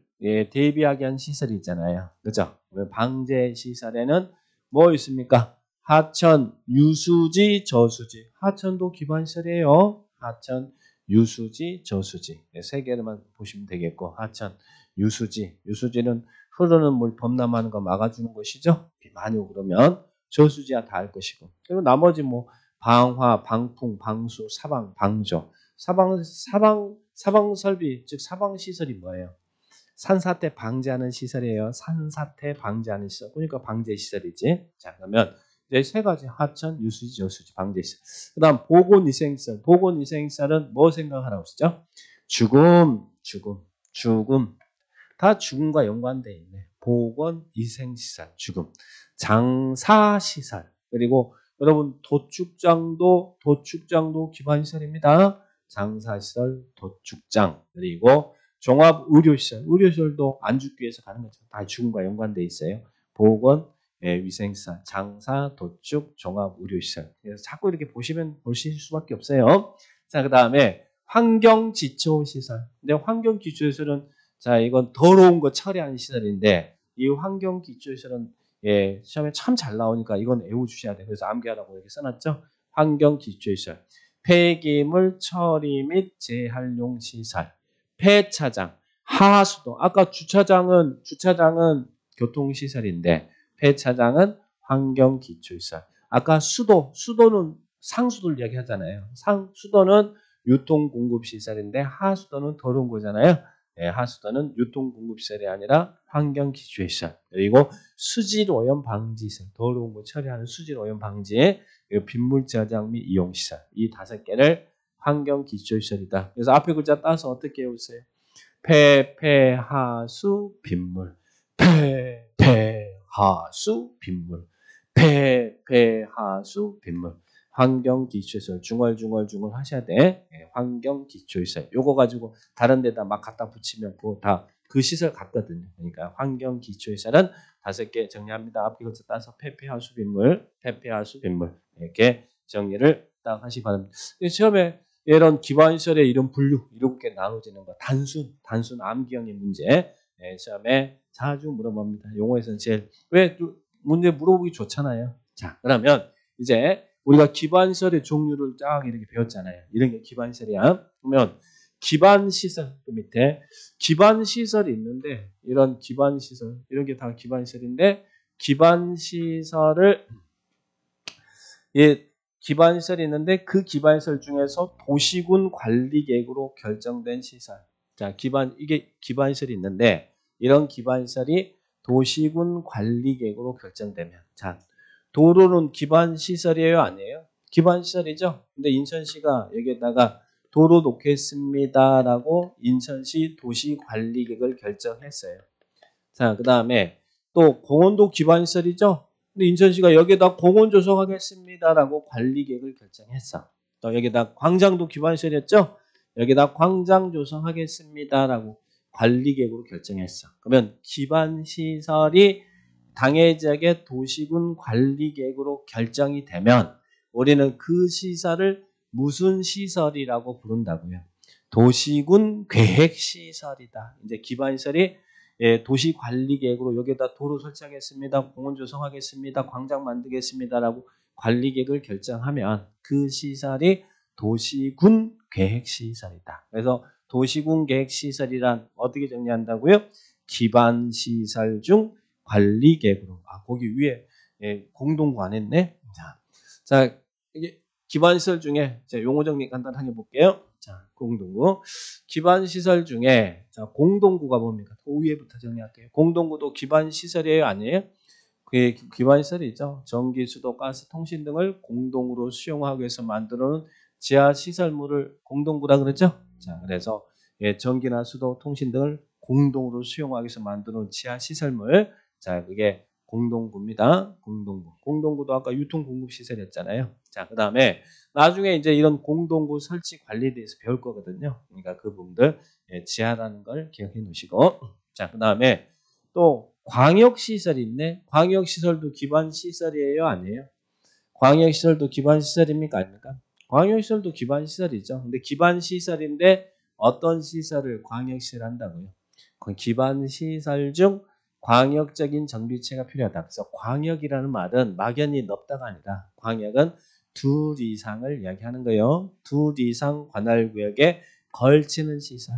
대비하게 한 시설이 있잖아요. 그죠? 방제시설에는 뭐 있습니까? 하천, 유수지, 저수지. 하천도 기반시설이에요. 하천, 유수지, 저수지. 3개로만 보시면 되겠고 하천, 유수지. 유수지는 흐르는 물 범람하는 거 막아주는 것이죠. 비 많이 오고 그러면 저수지야 다 할 것이고. 그리고 나머지 뭐 방화, 방풍, 방수, 사방, 방조. 사방 설비, 즉 사방 시설이 뭐예요? 산사태 방지하는 시설이에요. 산사태 방지하는 시설. 그러니까 방제 시설이지. 자, 그러면 이제 3가지 하천, 유수지, 저수지, 방제 시설. 그다음 보건위생시설. 보건위생시설은 뭐 생각하라고 했죠? 죽음. 다 죽음과 연관되어 있네. 보건위생시설, 죽음. 장사시설. 그리고 여러분 도축장도 기반시설입니다. 장사시설, 도축장. 그리고 종합의료시설. 의료시설도 안 죽기 위해서 가는 거죠. 다 죽음과 연관되어 있어요. 보건, 위생시설, 장사, 도축, 종합의료시설. 그래서 자꾸 이렇게 보실 수밖에 없어요. 자, 그 다음에 환경기초시설. 근데 환경기초시설은 자, 이건 더러운 거 처리하는 시설인데 이 환경기초시설은 시험에 참 잘 나오니까 이건 외워주셔야 돼요. 그래서 암기하라고 이렇게 써놨죠. 환경기초시설, 폐기물 처리 및 재활용 시설, 폐차장, 하수도. 아까 주차장은 교통시설인데 폐차장은 환경기초시설. 아까 수도는 상수도를 이야기하잖아요. 수도는 유통공급시설인데 하수도는 더러운 거잖아요. 하수도는 유통공급시설이 아니라 환경기초시설. 그리고 수질오염 방지시설. 더러운 거 처리하는 수질오염 방지에 빗물 저장 및 이용시설. 이 5개를 환경기초시설이다. 그래서 앞에 글자 따서 어떻게 외우세요? 폐하수 빗물. 폐하수 빗물. 폐하수 빗물. 환경기초시설 중얼 하셔야 돼. 환경기초시설. 요거 가지고 다른 데다 막 갖다 붙이면 그거 다 그 시설 같거든요. 그러니까 환경기초시설은 5개 정리합니다. 앞에 글자 따서 폐하수 빗물, 폐하수 빗물 이렇게 정리를 딱 하시기 바랍니다. 처음에 이런 기반시설의 이런 분류 이렇게 나눠지는 거 단순 암기형의 문제 시험에 자주 물어봅니다. 용어에서는 제일 왜 문제 물어보기 좋잖아요. 자 그러면 이제 우리가 기반시설의 종류를 쫙 이렇게 배웠잖아요. 이런 게 기반시설이야. 그러면 기반시설 그 밑에 기반시설이 있는데 이런 기반시설 이런 게 다 기반시설인데 기반시설을 기반시설이 있는데 그 기반시설 중에서 도시군 관리계획으로 결정된 시설. 자, 이게 기반시설이 있는데 이런 기반시설이 도시군 관리계획으로 결정되면 자, 도로는 기반시설이에요, 아니에요? 기반시설이죠. 근데 인천시가 여기에다가 도로 놓겠습니다라고 인천시 도시관리계획을 결정했어요. 자, 그 다음에 또 공원도 기반시설이죠. 근데 인천시가 여기에다 공원 조성하겠습니다라고 관리계획을 결정했어. 또 여기다 광장도 기반시설이었죠. 여기다 광장 조성하겠습니다라고 관리계획으로 결정했어. 그러면 기반시설이 당해지역의 도시군 관리계획으로 결정이 되면 우리는 그 시설을 무슨 시설이라고 부른다고요? 도시군 계획시설이다. 이제 기반시설이 도시관리계획으로 여기다 도로 설치하겠습니다. 공원 조성하겠습니다. 광장 만들겠습니다라고 관리계획을 결정하면 그 시설이 도시군 계획시설이다. 그래서 도시군 계획시설이란 어떻게 정리한다고요? 기반시설 중 관리계획으로. 거기 위에 공동구 안 했네. 자, 이게 기반시설 중에 용어 정리 간단하게 볼게요. 자, 공동구. 기반시설 중에 자, 공동구가 뭡니까? 그 위에부터 정리할게요. 공동구도 기반시설이에요? 아니에요? 그게 기반시설이죠. 전기, 수도, 가스, 통신 등을 공동으로 수용하기 위해서 만들어놓은 지하시설물을 공동구라 그러죠. 자, 그래서 전기나 수도, 통신 등을 공동으로 수용하기 위해서 만들어놓은 지하시설물. 자, 그게 공동구입니다. 공동구. 공동구도 아까 유통공급시설이었잖아요. 자, 그 다음에 나중에 이제 이런 공동구 설치 관리에 대해서 배울 거거든요. 그러니까 그 부분들 지하라는 걸 기억해 놓으시고. 자, 그 다음에 또 광역시설이 있네. 광역시설도 기반시설이에요? 아니에요? 광역시설도 기반시설입니까? 아닙니까? 광역시설도 기반시설이죠. 근데 기반시설인데 어떤 시설을 광역시설 한다고요? 기반시설 중 광역적인 정비체가 필요하다. 그래서 광역이라는 말은 막연히 넓다가 아니라 광역은 둘 이상을 이야기하는 거예요. 둘 이상 관할구역에 걸치는 시설.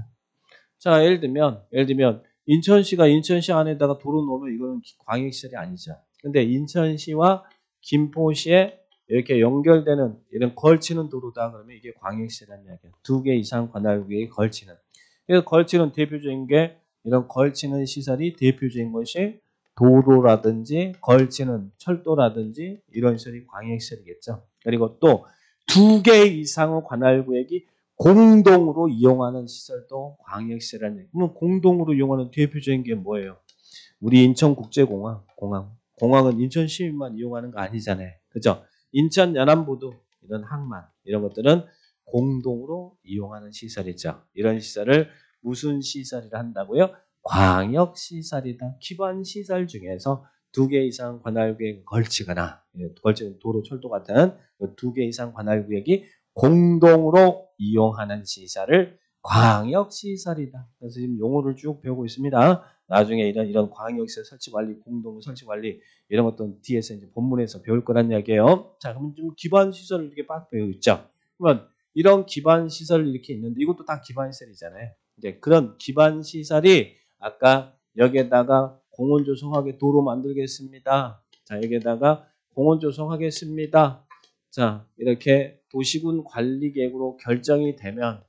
자, 예를 들면 인천시가 인천시 안에다가 도로 놓으면 이거는 광역시설이 아니죠. 근데 인천시와 김포시에 이렇게 연결되는 이런 걸치는 도로다 그러면 이게 광역시설이라는 이야기예요. 2개 이상 관할구역에 걸치는. 그래서 걸치는 대표적인 게 이런 걸치는 시설이 대표적인 것이 도로라든지 걸치는 철도라든지 이런 시설이 광역시설이겠죠. 그리고 또 2개 이상의 관할구역이 공동으로 이용하는 시설도 광역시설이라는 얘기예요. 그럼 공동으로 이용하는 대표적인 게 뭐예요? 우리 인천국제공항, 공항은 인천 시민만 이용하는 거 아니잖아요. 그죠? 인천 연안부도 이런 항만 이런 것들은 공동으로 이용하는 시설이죠. 이런 시설을 무슨 시설이라 한다고요? 광역시설이다. 기반시설 중에서 2개 이상 관할구역에 걸치거나 도로, 철도 같은 2개 이상 관할구역이 공동으로 이용하는 시설을 광역시설이다. 그래서 지금 용어를 쭉 배우고 있습니다. 나중에 이런 광역시설 설치관리, 공동 설치관리 이런 것도 뒤에서 이제 본문에서 배울 거란 이야기예요. 자, 그럼 좀 기반시설을 이렇게 빡 배우고 있죠. 그러면 이런 기반시설 이렇게 있는데 이것도 다 기반시설이잖아요. 이제 그런 기반시설이 아까 여기에다가 공원 조성하게 도로 만들겠습니다. 자, 여기에다가 공원 조성하겠습니다. 자, 이렇게 도시군 관리계획으로 결정이 되면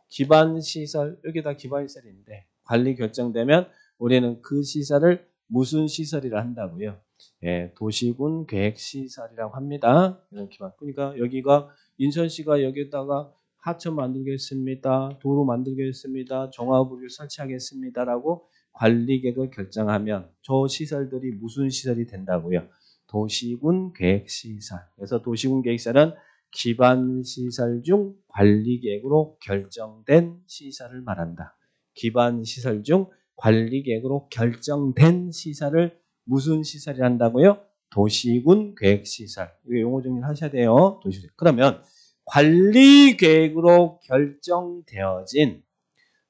기반시설, 여기다 기반시설인데 관리 결정되면 우리는 그 시설을 무슨 시설이라 한다고요? 예, 도시군 계획시설이라고 합니다. 그러니까 여기가 인천시가 여기다가 하천 만들겠습니다. 도로 만들겠습니다. 종합우를 설치하겠습니다라고 관리계획을 결정하면 저 시설들이 무슨 시설이 된다고요? 도시군 계획시설. 그래서 도시군 계획시설은 기반시설 중 관리계획으로 결정된 시설을 말한다. 기반시설 중 관리계획으로 결정된 시설을 무슨 시설이 한다고요? 도시군 계획시설. 이거 용어 정리를 하셔야 돼요. 도시군. 그러면 관리계획으로 결정되어진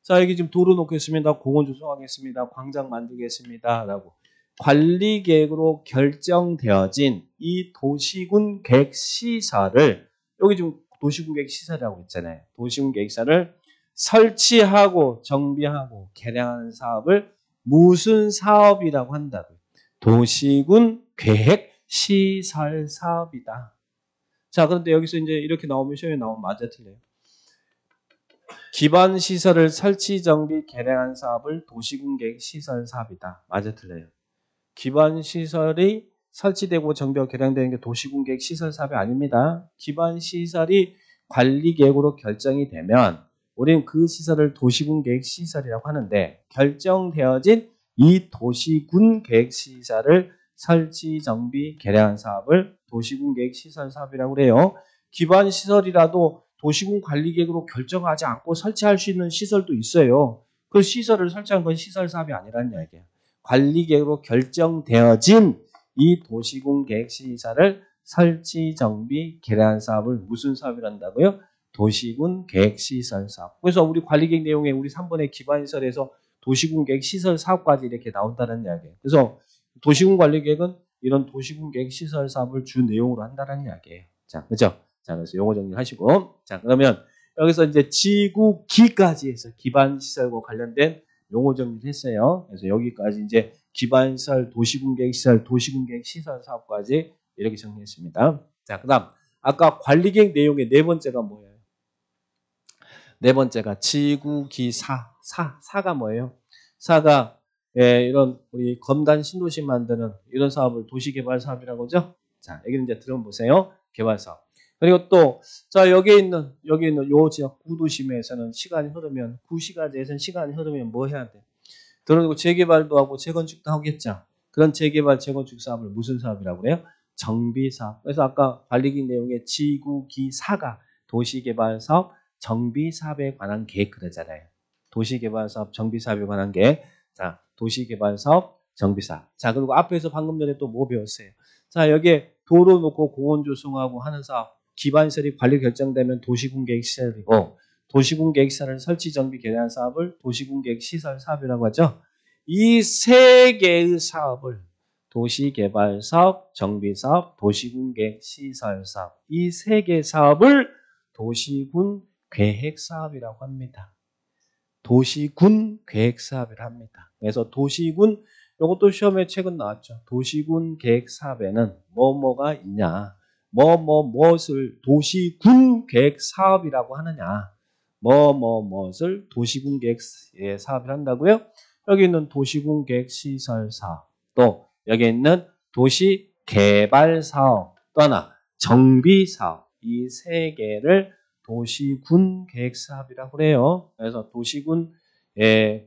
자 여기 지금 도로 놓겠습니다. 공원 조성하겠습니다. 광장 만들겠습니다. 라고 관리계획으로 결정되어진 이 도시군 계획시설을 여기 지금 도시군 계획시설이라고 있잖아요. 도시군 계획시설을 설치하고 정비하고 개량하는 사업을 무슨 사업이라고 한다고요? 도시군 계획시설 사업이다. 자, 그런데 여기서 이제 이렇게 나오면 시험에 나오면 맞아 틀려요. 기반 시설을 설치, 정비, 개량한 사업을 도시군 계획시설 사업이다. 맞아 틀려요. 기반 시설이 설치되고 정비하고 개량되는 게 도시군 계획시설 사업이 아닙니다. 기반 시설이 관리 계획으로 결정이 되면 우리는 그 시설을 도시군 계획시설이라고 하는데 결정되어진 이 도시군 계획시설을 설치, 정비, 개량한 사업을 도시군 계획시설 사업이라고 그래요. 기반 시설이라도 도시군 관리계획으로 결정하지 않고 설치할 수 있는 시설도 있어요. 그 시설을 설치한 건 시설 사업이 아니라는 이야기예요. 관리계획으로 결정되어진 이 도시군 계획시설을 설치, 정비, 개량 사업을 무슨 사업이란다고요? 도시군 계획시설 사업. 그래서 우리 관리계획 내용에 우리 3번의 기반시설에서 도시군 계획시설 사업까지 이렇게 나온다는 이야기예요. 그래서 도시군 관리계획은 이런 도시군 계획시설 사업을 주 내용으로 한다는 이야기예요. 자, 그죠? 자, 그래서 용어 정리하시고. 자, 그러면 여기서 이제 지구기까지 해서 기반시설과 관련된 용어 정리를 했어요. 그래서 여기까지 이제 기반시설, 도시군 계획시설, 도시군 계획시설 사업까지 이렇게 정리했습니다. 자, 그 다음. 아까 관리계획 내용의 네 번째가 뭐예요? 네 번째가 지구기사. 사가 뭐예요? 사가 예, 이런 우리 검단 신도시 만드는 이런 사업을 도시개발 사업이라고 하죠. 자, 여기는 이제 들어보세요. 개발 사업. 그리고 또, 자, 여기 있는 요 지역 구도심에서는 시간이 흐르면, 구시가지에서는 시간이 흐르면 뭐 해야 돼? 그리고 재개발도 하고 재건축도 하겠죠. 그런 재개발, 재건축 사업을 무슨 사업이라고 그래요? 정비사업. 그래서 아까 관리계획 내용에 지구기사가 도시개발 사업, 정비사업에 관한 계획 그러잖아요. 도시개발 사업, 정비사업에 관한 계획. 자, 도시개발 사업, 정비사업. 자, 그리고 앞에서 방금 전에 또 뭐 배웠어요? 자, 여기에 도로 놓고 공원 조성하고 하는 사업. 기반시설이 관리 결정되면 도시군 계획시설이고 도시군 계획시설을 설치, 정비, 개량 사업을 도시군 계획시설 사업이라고 하죠. 이 세 개의 사업을 도시개발 사업, 정비 사업, 도시군 계획시설 사업 이 세 개 사업을 도시군 계획 사업이라고 합니다. 도시군 계획 사업이라 합니다. 그래서 도시군 이것도 시험에 최근 나왔죠. 도시군 계획 사업에는 뭐가 있냐? 무엇을 도시군 계획 사업이라고 하느냐? 무엇을 도시군 계획 사업을 한다고요? 여기 있는 도시군 계획 시설 사업, 또 여기 있는 도시 개발 사업, 또 하나 정비 사업 이 세 개를 도시군 계획 사업이라고 그래요. 그래서 도시군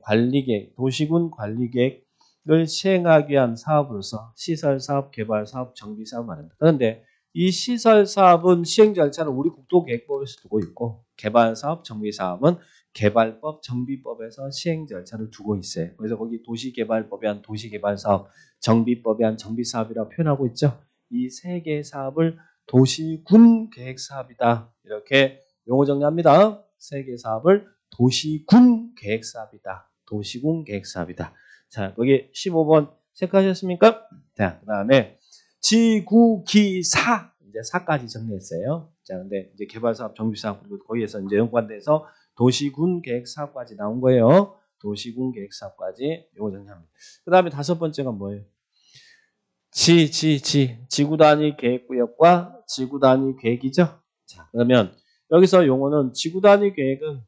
관리계획, 도시군 관리계획을 시행하기 위한 사업으로서 시설 사업, 개발 사업, 정비 사업을 말합니다. 그런데 이 시설 사업은 시행 절차를 우리 국토계획법에서 두고 있고 개발 사업, 정비 사업은 개발법, 정비법에서 시행 절차를 두고 있어요. 그래서 거기 도시개발법에 한 도시개발 사업, 정비법에 한 정비 사업이라고 표현하고 있죠. 이 세 개의 사업을 도시군 계획 사업이다. 이렇게 용어 정리합니다. 세 개 사업을 도시군 계획 사업이다. 도시군 계획 사업이다. 자, 여기 15번 체크하셨습니까? 자, 그 다음에 지구기사 이제 사까지 정리했어요. 자, 근데 이제 개발사업, 정비사업 그리고 거기에서 이제 연관돼서 도시군 계획 사업까지 나온 거예요. 도시군 계획 사업까지 요거 정리합니다. 그 다음에 다섯 번째가 뭐예요? 지구 단위 계획구역과 지구 단위 계획이죠. 자, 그러면 여기서 용어는 지구 단위 계획은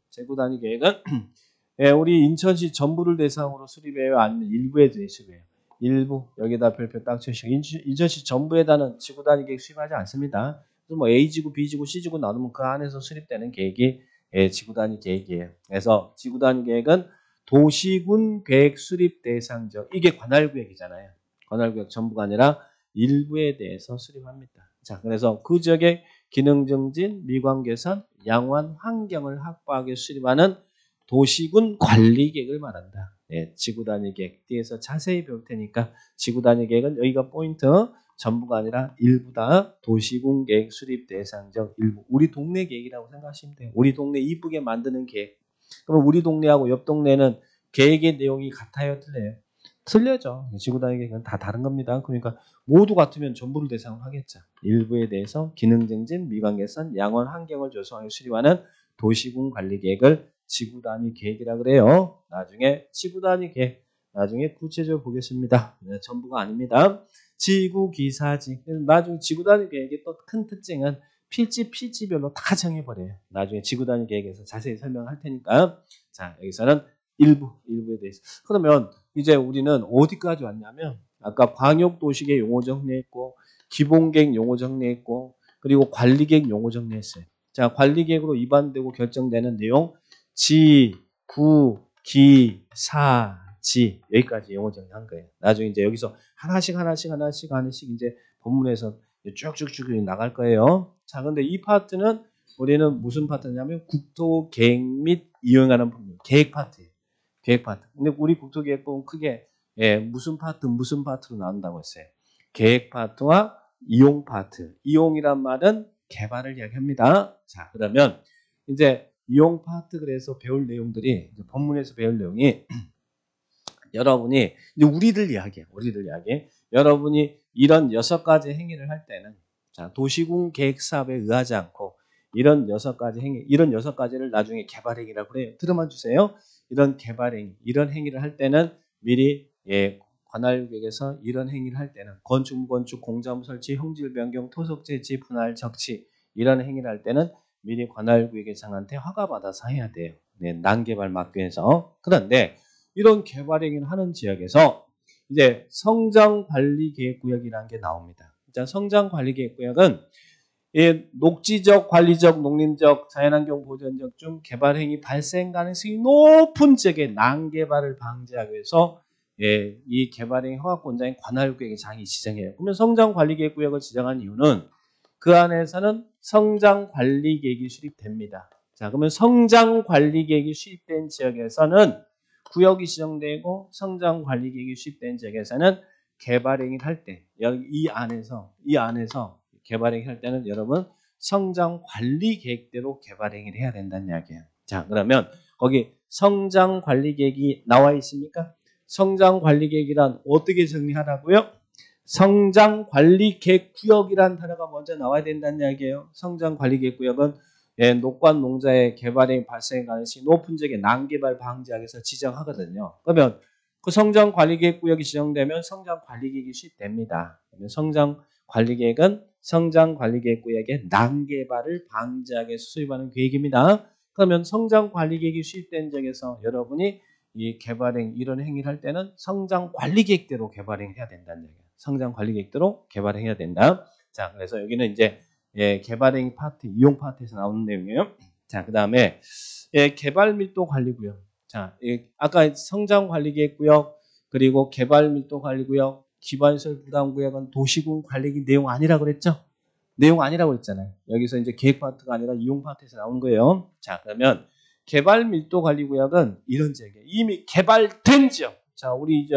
예, 우리 인천시 전부를 대상으로 수립해요? 아니면 일부에 대해 수립해요? 일부. 여기다 별표 딱 쳐주시고. 인천시 전부에다는 지구 단위 계획 수립하지 않습니다. 그래서 뭐 A지구, B지구, C지구 나누면 그 안에서 수립되는 계획이 예, 지구 단위 계획이에요. 그래서 지구 단위 계획은 도시군 계획 수립 대상적. 이게 관할구역이잖아요. 관할구역 전부가 아니라 일부에 대해서 수립합니다. 자, 그래서 그 지역의 기능 증진, 미관 개선, 양호한 환경을 확보하기 위해 수립하는 도시군 관리 계획을 말한다. 네, 지구 단위 계획 뒤에서 자세히 배울 테니까 지구 단위 계획은 여기가 포인트. 전부가 아니라 일부다. 도시군 계획 수립 대상적 일부. 우리 동네 계획이라고 생각하시면 돼요. 우리 동네 이쁘게 만드는 계획. 그러면 우리 동네하고 옆 동네는 계획의 내용이 같아요, 틀려요? 틀려져. 지구 단위 계획은 다 다른 겁니다. 그러니까 모두 같으면 전부를 대상으로 하겠죠. 일부에 대해서 기능 증진, 미관 개선, 양원 환경을 조성하여 수립하는 도시군 관리 계획을 지구 단위 계획이라 그래요. 나중에 지구 단위 계획 나중에 구체적으로 보겠습니다. 네, 전부가 아닙니다. 지구 기사지. 나중에 지구 단위 계획의 또 큰 특징은 필지별로 다 정해버려요. 나중에 지구 단위 계획에서 자세히 설명할 테니까. 자, 여기서는 일부에 대해서. 그러면 이제 우리는 어디까지 왔냐면 아까 광역도시계획 용어 정리했고 기본계획 용어 정리했고 그리고 관리계획 용어 정리했어요. 자, 관리계획으로 입안되고 결정되는 내용 지, 구, 기, 사, 지 여기까지 용어 정리한 거예요. 나중에 이제 여기서 하나씩 이제 본문에서 쭉쭉쭉 나갈 거예요. 자, 근데 이 파트는 우리는 무슨 파트냐면 국토계획 및 이용하는 부분 계획 파트예요. 계획 파트. 근데 우리 국토계획법은 크게 예, 무슨 파트로 나눈다고 했어요. 계획 파트와 이용 파트. 이용이란 말은 개발을 이야기합니다. 자, 그러면 이제 이용 파트 그래서 배울 내용들이 이제 본문에서 배울 내용이 여러분이 이제 우리들 이야기. 여러분이 이런 6가지 행위를 할 때는 자, 도시군 계획 사업에 의하지 않고 이런 6가지 행위, 이런 6가지를 나중에 개발 행위라고 그래요. 들어만 주세요. 이런 개발 행위, 이런 행위를 할 때는 미리 예, 관할구역에서 이런 행위를 할 때는 건축, 공자무 설치, 형질 변경, 토속 재치, 분할 적치 이런 행위를 할 때는 미리 관할구역의 장한테 허가받아서 해야 돼요. 네, 난개발 막기 위해서. 그런데 이런 개발 행위를 하는 지역에서 이제 성장관리계획구역이라는 게 나옵니다. 자, 성장관리계획구역은 녹지적, 관리적, 농림적, 자연환경 보전적 중 개발 행위 발생 가능성이 높은 지역의 난개발을 방지하기 위해서 예, 이 개발 행위 허가권자인 관할구역의 장이 지정해요. 그러면 성장관리계획구역을 지정한 이유는 그 안에서는 성장관리계획이 수립됩니다. 자, 그러면 성장관리계획이 수립된 지역에서는 구역이 지정되고 성장관리계획이 수립된 지역에서는 개발 행위를 할 때, 이 안에서 개발 행위를 할 때는 여러분 성장관리계획대로 개발 행위를 해야 된다는 이야기예요. 자, 그러면 거기 성장관리계획이 나와 있습니까? 성장관리계획이란 어떻게 정리하라고요? 성장관리계획구역이라는 단어가 먼저 나와야 된다는 이야기예요. 성장관리계획구역은 예, 녹관 농자의 개발행 발생 가능성이 높은 지역의 난개발 방지하기 위해서 지정하거든요. 그러면 그 성장관리계획구역이 지정되면 성장관리계획이 수립됩니다. 그러면 성장관리계획은 성장관리계획구역의 난개발을 방지하기 위해서 수립하는 계획입니다. 그러면 성장관리계획이 수립된 지역에서 여러분이 이 개발행 이런 행위를 할 때는 성장관리계획대로 개발행해야 된다는 얘기예요. 성장관리계획대로 개발행해야 된다. 자, 그래서 여기는 이제 예, 개발행 파트, 이용 파트에서 나오는 내용이에요. 자, 그 다음에 예, 개발밀도관리구역. 자, 예, 아까 성장관리계획구역 그리고 개발밀도관리구역, 기반시설 부담구역은 도시군 관리기 내용 아니라고 그랬죠? 내용 아니라고 했잖아요. 여기서 이제 계획 파트가 아니라 이용 파트에서 나오는 거예요. 자, 그러면 개발밀도관리구역은 이런 지역이에요. 이미 개발된 지역. 자, 우리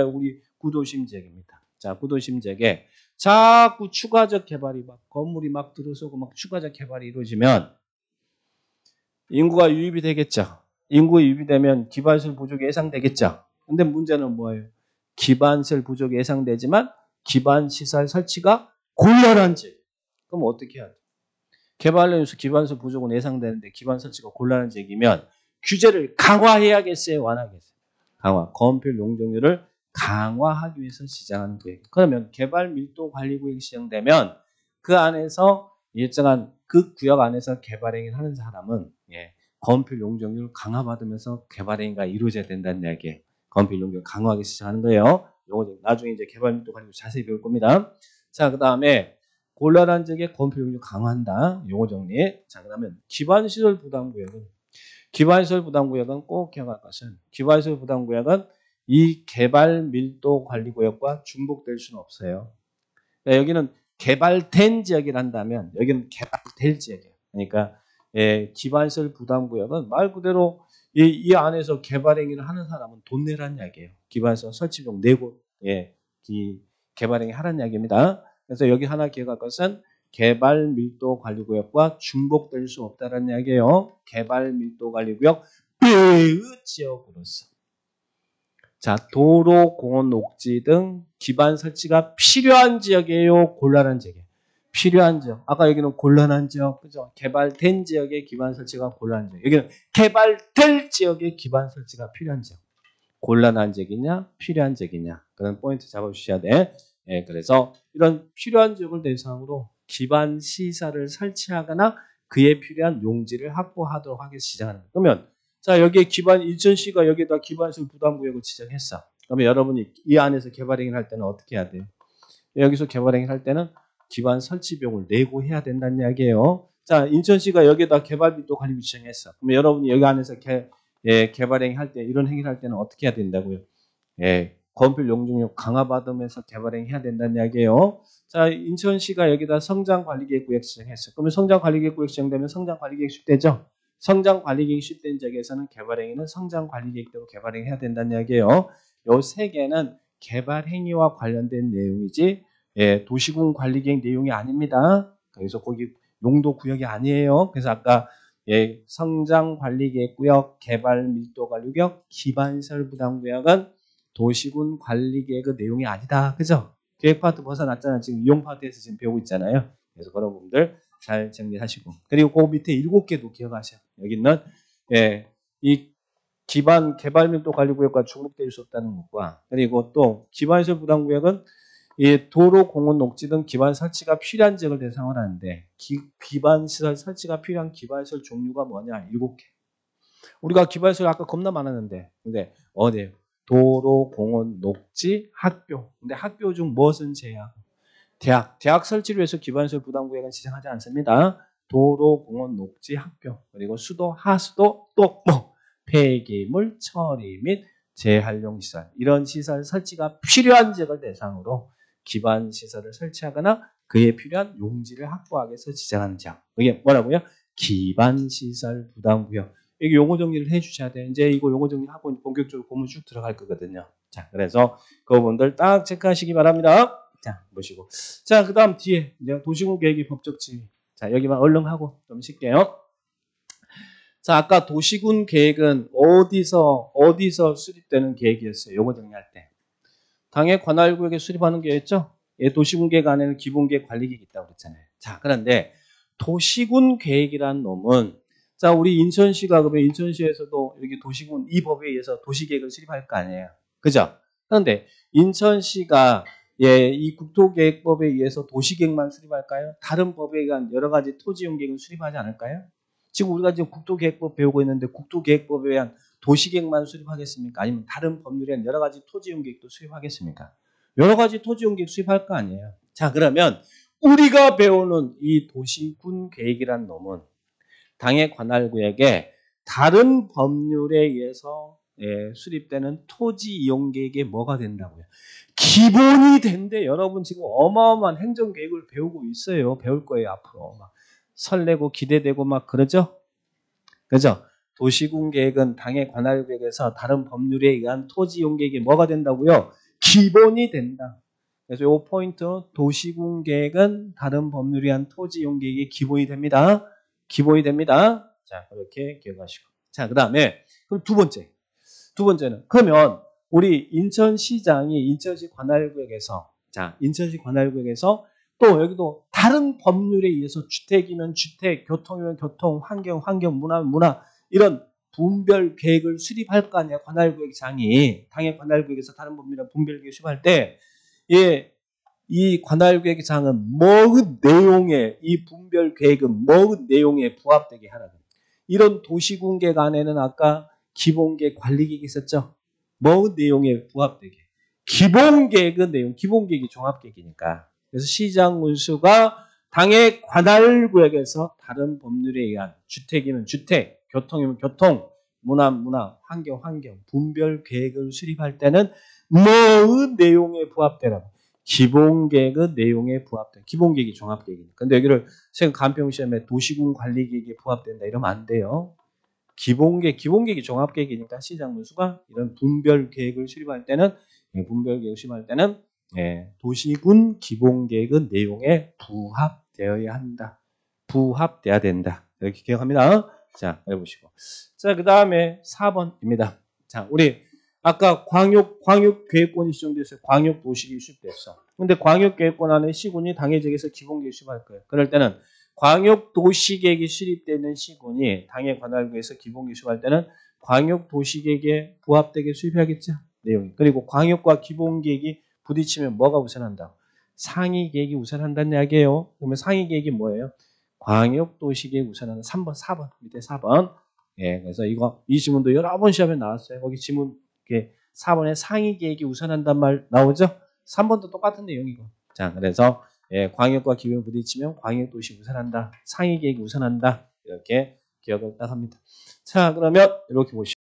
구도심 지역입니다. 자, 구도심 지역에 자꾸 추가적 개발이 막 건물이 막 들어서고 막 추가적 개발이 이루어지면 인구가 유입이 되겠죠. 인구가 유입이 되면 기반시설 부족이 예상되겠죠. 근데 문제는 뭐예요? 기반시설 부족이 예상되지만 기반시설 설치가 곤란한지 그럼 어떻게 해야 돼? 개발로서 기반시설 부족은 예상되는데 기반 설치가 곤란한 지역이면 규제를 강화해야겠어요? 완화하겠어요? 강화. 건폐율 용적률을 강화하기 위해서 지정하는 구역. 그러면 개발 밀도 관리 구역이 지정되면 그 안에서 일정한 그 구역 안에서 개발 행위를 하는 사람은 예, 건폐율 용적률을 강화받으면서 개발행위가 이루어져야 된다는 이야기예요. 건폐율 용적률을 강화하기 시작하는 거예요. 요거 나중에 이제 개발 밀도 가지고 자세히 배울 겁니다. 자, 그 다음에 곤란한 지역의 건폐율 용적률을 강화한다. 요거 정리. 자, 그 다음에 기반시설 부담구역은 기반시설 부담구역은 꼭 기억할 것은 기반시설 부담구역은 이 개발 밀도 관리구역과 중복될 수는 없어요. 그러니까 여기는 개발된 지역이란다면 여기는 개발될 지역이에요. 그러니까 기반시설 부담구역은 말 그대로 이 안에서 개발행위를 하는 사람은 돈 내라는 이야기예요. 기반시설 설치 비용 내고 개발행위 하라는 이야기입니다. 그래서 여기 하나 기억할 것은 개발 밀도 관리구역과 중복될 수 없다는 이야기예요. 개발 밀도 관리구역 배의 지역으로서. 자, 도로, 공원, 녹지 등 기반 설치가 필요한 지역이에요. 곤란한 지역이에요. 필요한 지역. 아까 여기는 곤란한 지역, 그죠? 개발된 지역의 기반 설치가 곤란한 지역. 여기는 개발될 지역의 기반 설치가 필요한 지역. 곤란한 지역이냐, 필요한 지역이냐. 그런 포인트 잡아주셔야 돼. 예, 그래서 이런 필요한 지역을 대상으로 기반 시설을 설치하거나 그에 필요한 용지를 확보하도록 하기 시작하는 거예요. 그러면 자, 여기에 인천시가 여기에다 기반시설 부담구역을 지정했어. 그러면 여러분이 이 안에서 개발행위를 할 때는 어떻게 해야 돼요? 여기서 개발행위를 할 때는 기반 설치 비용을 내고 해야 된다는 이야기예요. 자, 인천시가 여기에다 개발밀도 관리비 지정했어. 그러면 여러분이 여기 안에서 개발행위 할 때, 이런 행위를 할 때는 어떻게 해야 된다고요? 건폐율 용적률 강화받으면서 개발행위 해야 된다는 이야기예요. 자, 인천시가 여기다 성장관리계획구역 지정했어. 그러면 성장관리계획구역 지정되면 성장관리계획 수립되죠? 성장관리계획이 수립된 지역에서는 개발행위는 성장관리계획대로 개발행위 해야 된다는 이야기예요. 요 세 개는 개발행위와 관련된 내용이지 도시군 관리계획 내용이 아닙니다. 그래서 거기 용도 구역이 아니에요. 그래서 아까 성장관리계획구역, 개발밀도관리구역, 기반시설 부담구역은 도시군 관리계획의 내용이 아니다. 그죠? 계획 파트 벗어났잖아요. 지금 이용 파트에서 지금 배우고 있잖아요. 그래서 그런 부분들 잘 정리하시고. 그리고 그 밑에 7개도 기억하셔요. 여기는 이 기반 개발밀도 관리구역과 중복될 수 없다는 것과 그리고 또 기반시설 부담구역은 이 도로, 공원, 녹지 등 기반 설치가 필요한 지역을 대상으로 하는데 기반시설 설치가 필요한 기반시설 종류가 뭐냐? 7개. 우리가 기반시설 아까 겁나 많았는데 근데 어디에요? 도로, 공원, 녹지, 학교. 근데 학교 중 무엇은 제외하고? 대학 설치를 위해서 기반시설 부담구역은 지정하지 않습니다. 도로, 공원, 녹지, 학교, 그리고 수도, 하수도, 또 폐기물 처리 및 재활용 시설. 이런 시설 설치가 필요한 지역을 대상으로 기반 시설을 설치하거나 그에 필요한 용지를 확보하기 위해서 지정하는 지역. 이게 뭐라고요? 기반 시설 부담구역. 이게 용어 정리를 해주셔야 돼. 이제 이거 용어 정리하고 본격적으로 본문 쭉 들어갈 거거든요. 자, 그래서 그 부분들 딱 체크하시기 바랍니다. 자, 보시고. 자, 그 다음 뒤에 이제 도시군 계획의 법적 지위. 자, 여기만 얼른 하고 좀 쉴게요. 자, 아까 도시군 계획은 어디서 수립되는 계획이었어요? 요거 정리할 때. 당의 관할구역에 수립하는 계획이었죠? 도시군 계획 안에는 기본계획 관리계획이 있다고 그랬잖아요. 자, 그런데 도시군 계획이라는 놈은 자, 우리 인천시가 그러면 인천시에서도 여기 도시군 이 법에 의해서 도시계획을 수립할 거 아니에요. 그죠? 그런데 인천시가 이 국토계획법에 의해서 도시계획만 수립할까요? 다른 법에 의한 여러 가지 토지용계획을 수립하지 않을까요? 지금 우리가 지금 국토계획법 배우고 있는데 국토계획법에 의한 도시계획만 수립하겠습니까? 아니면 다른 법률에 의한 여러 가지 토지용계획도 수립하겠습니까? 여러 가지 토지용계획 수립할 거 아니에요. 자, 그러면 우리가 배우는 이 도시군 계획이란 놈은 당의 관할구역에 다른 법률에 의해서 수립되는 토지 이용 계획에 뭐가 된다고요? 기본이 된대. 여러분 지금 어마어마한 행정계획을 배우고 있어요. 배울 거예요 앞으로. 막 설레고 기대되고 막 그러죠? 그죠? 도시군 계획은 당의 관할구역에서 다른 법률에 의한 토지 이용 계획이 뭐가 된다고요? 기본이 된다. 그래서 이 포인트 도시군 계획은 다른 법률에 의한 토지 이용 계획이 기본이 됩니다. 기본이 됩니다. 자, 그렇게 기억하시고. 자, 그 다음에, 그럼 두 번째는, 그러면 우리 인천시장이 인천시 관할구역에서, 자, 인천시 관할구역에서 또 여기도 다른 법률에 의해서 주택이면 주택, 교통이면 교통, 환경, 문화, 이런 분별 계획을 수립할 거 아니야, 관할구역장이. 당의 관할구역에서 다른 법률이나 분별 계획 수립할 때, 이 관할계획장은 이 분별 계획은 내용에 부합되게 하라고. 이런 도시군계획 안에는 아까 기본계획 관리계획이 있었죠. 뭐 내용에 부합되게. 기본계획은 내용, 기본계획이 종합계획이니까. 그래서 시장 운수가 당의 관할구역에서 다른 법률에 의한 주택이면 주택, 교통이면 교통, 문화, 환경, 분별 계획을 수립할 때는 뭐의 내용에 부합되라고. 기본계획의 내용에 부합된. 기본계획이 종합계획이니까. 근데 여기를 지금 간평시험에 도시군 관리계획에 부합된다 이러면 안 돼요. 기본계획이 종합계획이니까 시장 운수가 이런 분별 계획을 수립할 때는 도시군 기본계획의 내용에 부합되어야 한다. 부합돼야 된다. 이렇게 기억합니다. 자, 해보시고. 자, 그 다음에 4번입니다. 자, 우리 아까 광역계획권이 지정됐어요. 광역도시계획이 수립됐어. 근데 광역계획권 안에 시군이 당해적에서 기본계획 수립할 거예요. 그럴 때는 광역도시계획이 수립되는 시군이 당해 관할구에서 기본계획 수립할 때는 광역도시계획에 부합되게 수립해야겠죠. 내용이. 그리고 광역과 기본계획이 부딪히면 뭐가 우선한다? 상위계획이 우선한다는 이야기예요. 그러면 상위계획이 뭐예요? 광역도시계획 우선하는 3번, 4번, 밑에 4번. 예, 그래서 이 지문도 여러 번 시험에 나왔어요. 거기 지문 4번에 상위계획이 우선한단 말 나오죠? 3번도 똑같은 내용이고. 자, 그래서 광역과 기획이 부딪히면 광역도시 우선한다. 상위계획이 우선한다. 이렇게 기억을 딱 합니다. 자, 그러면 이렇게 보시죠.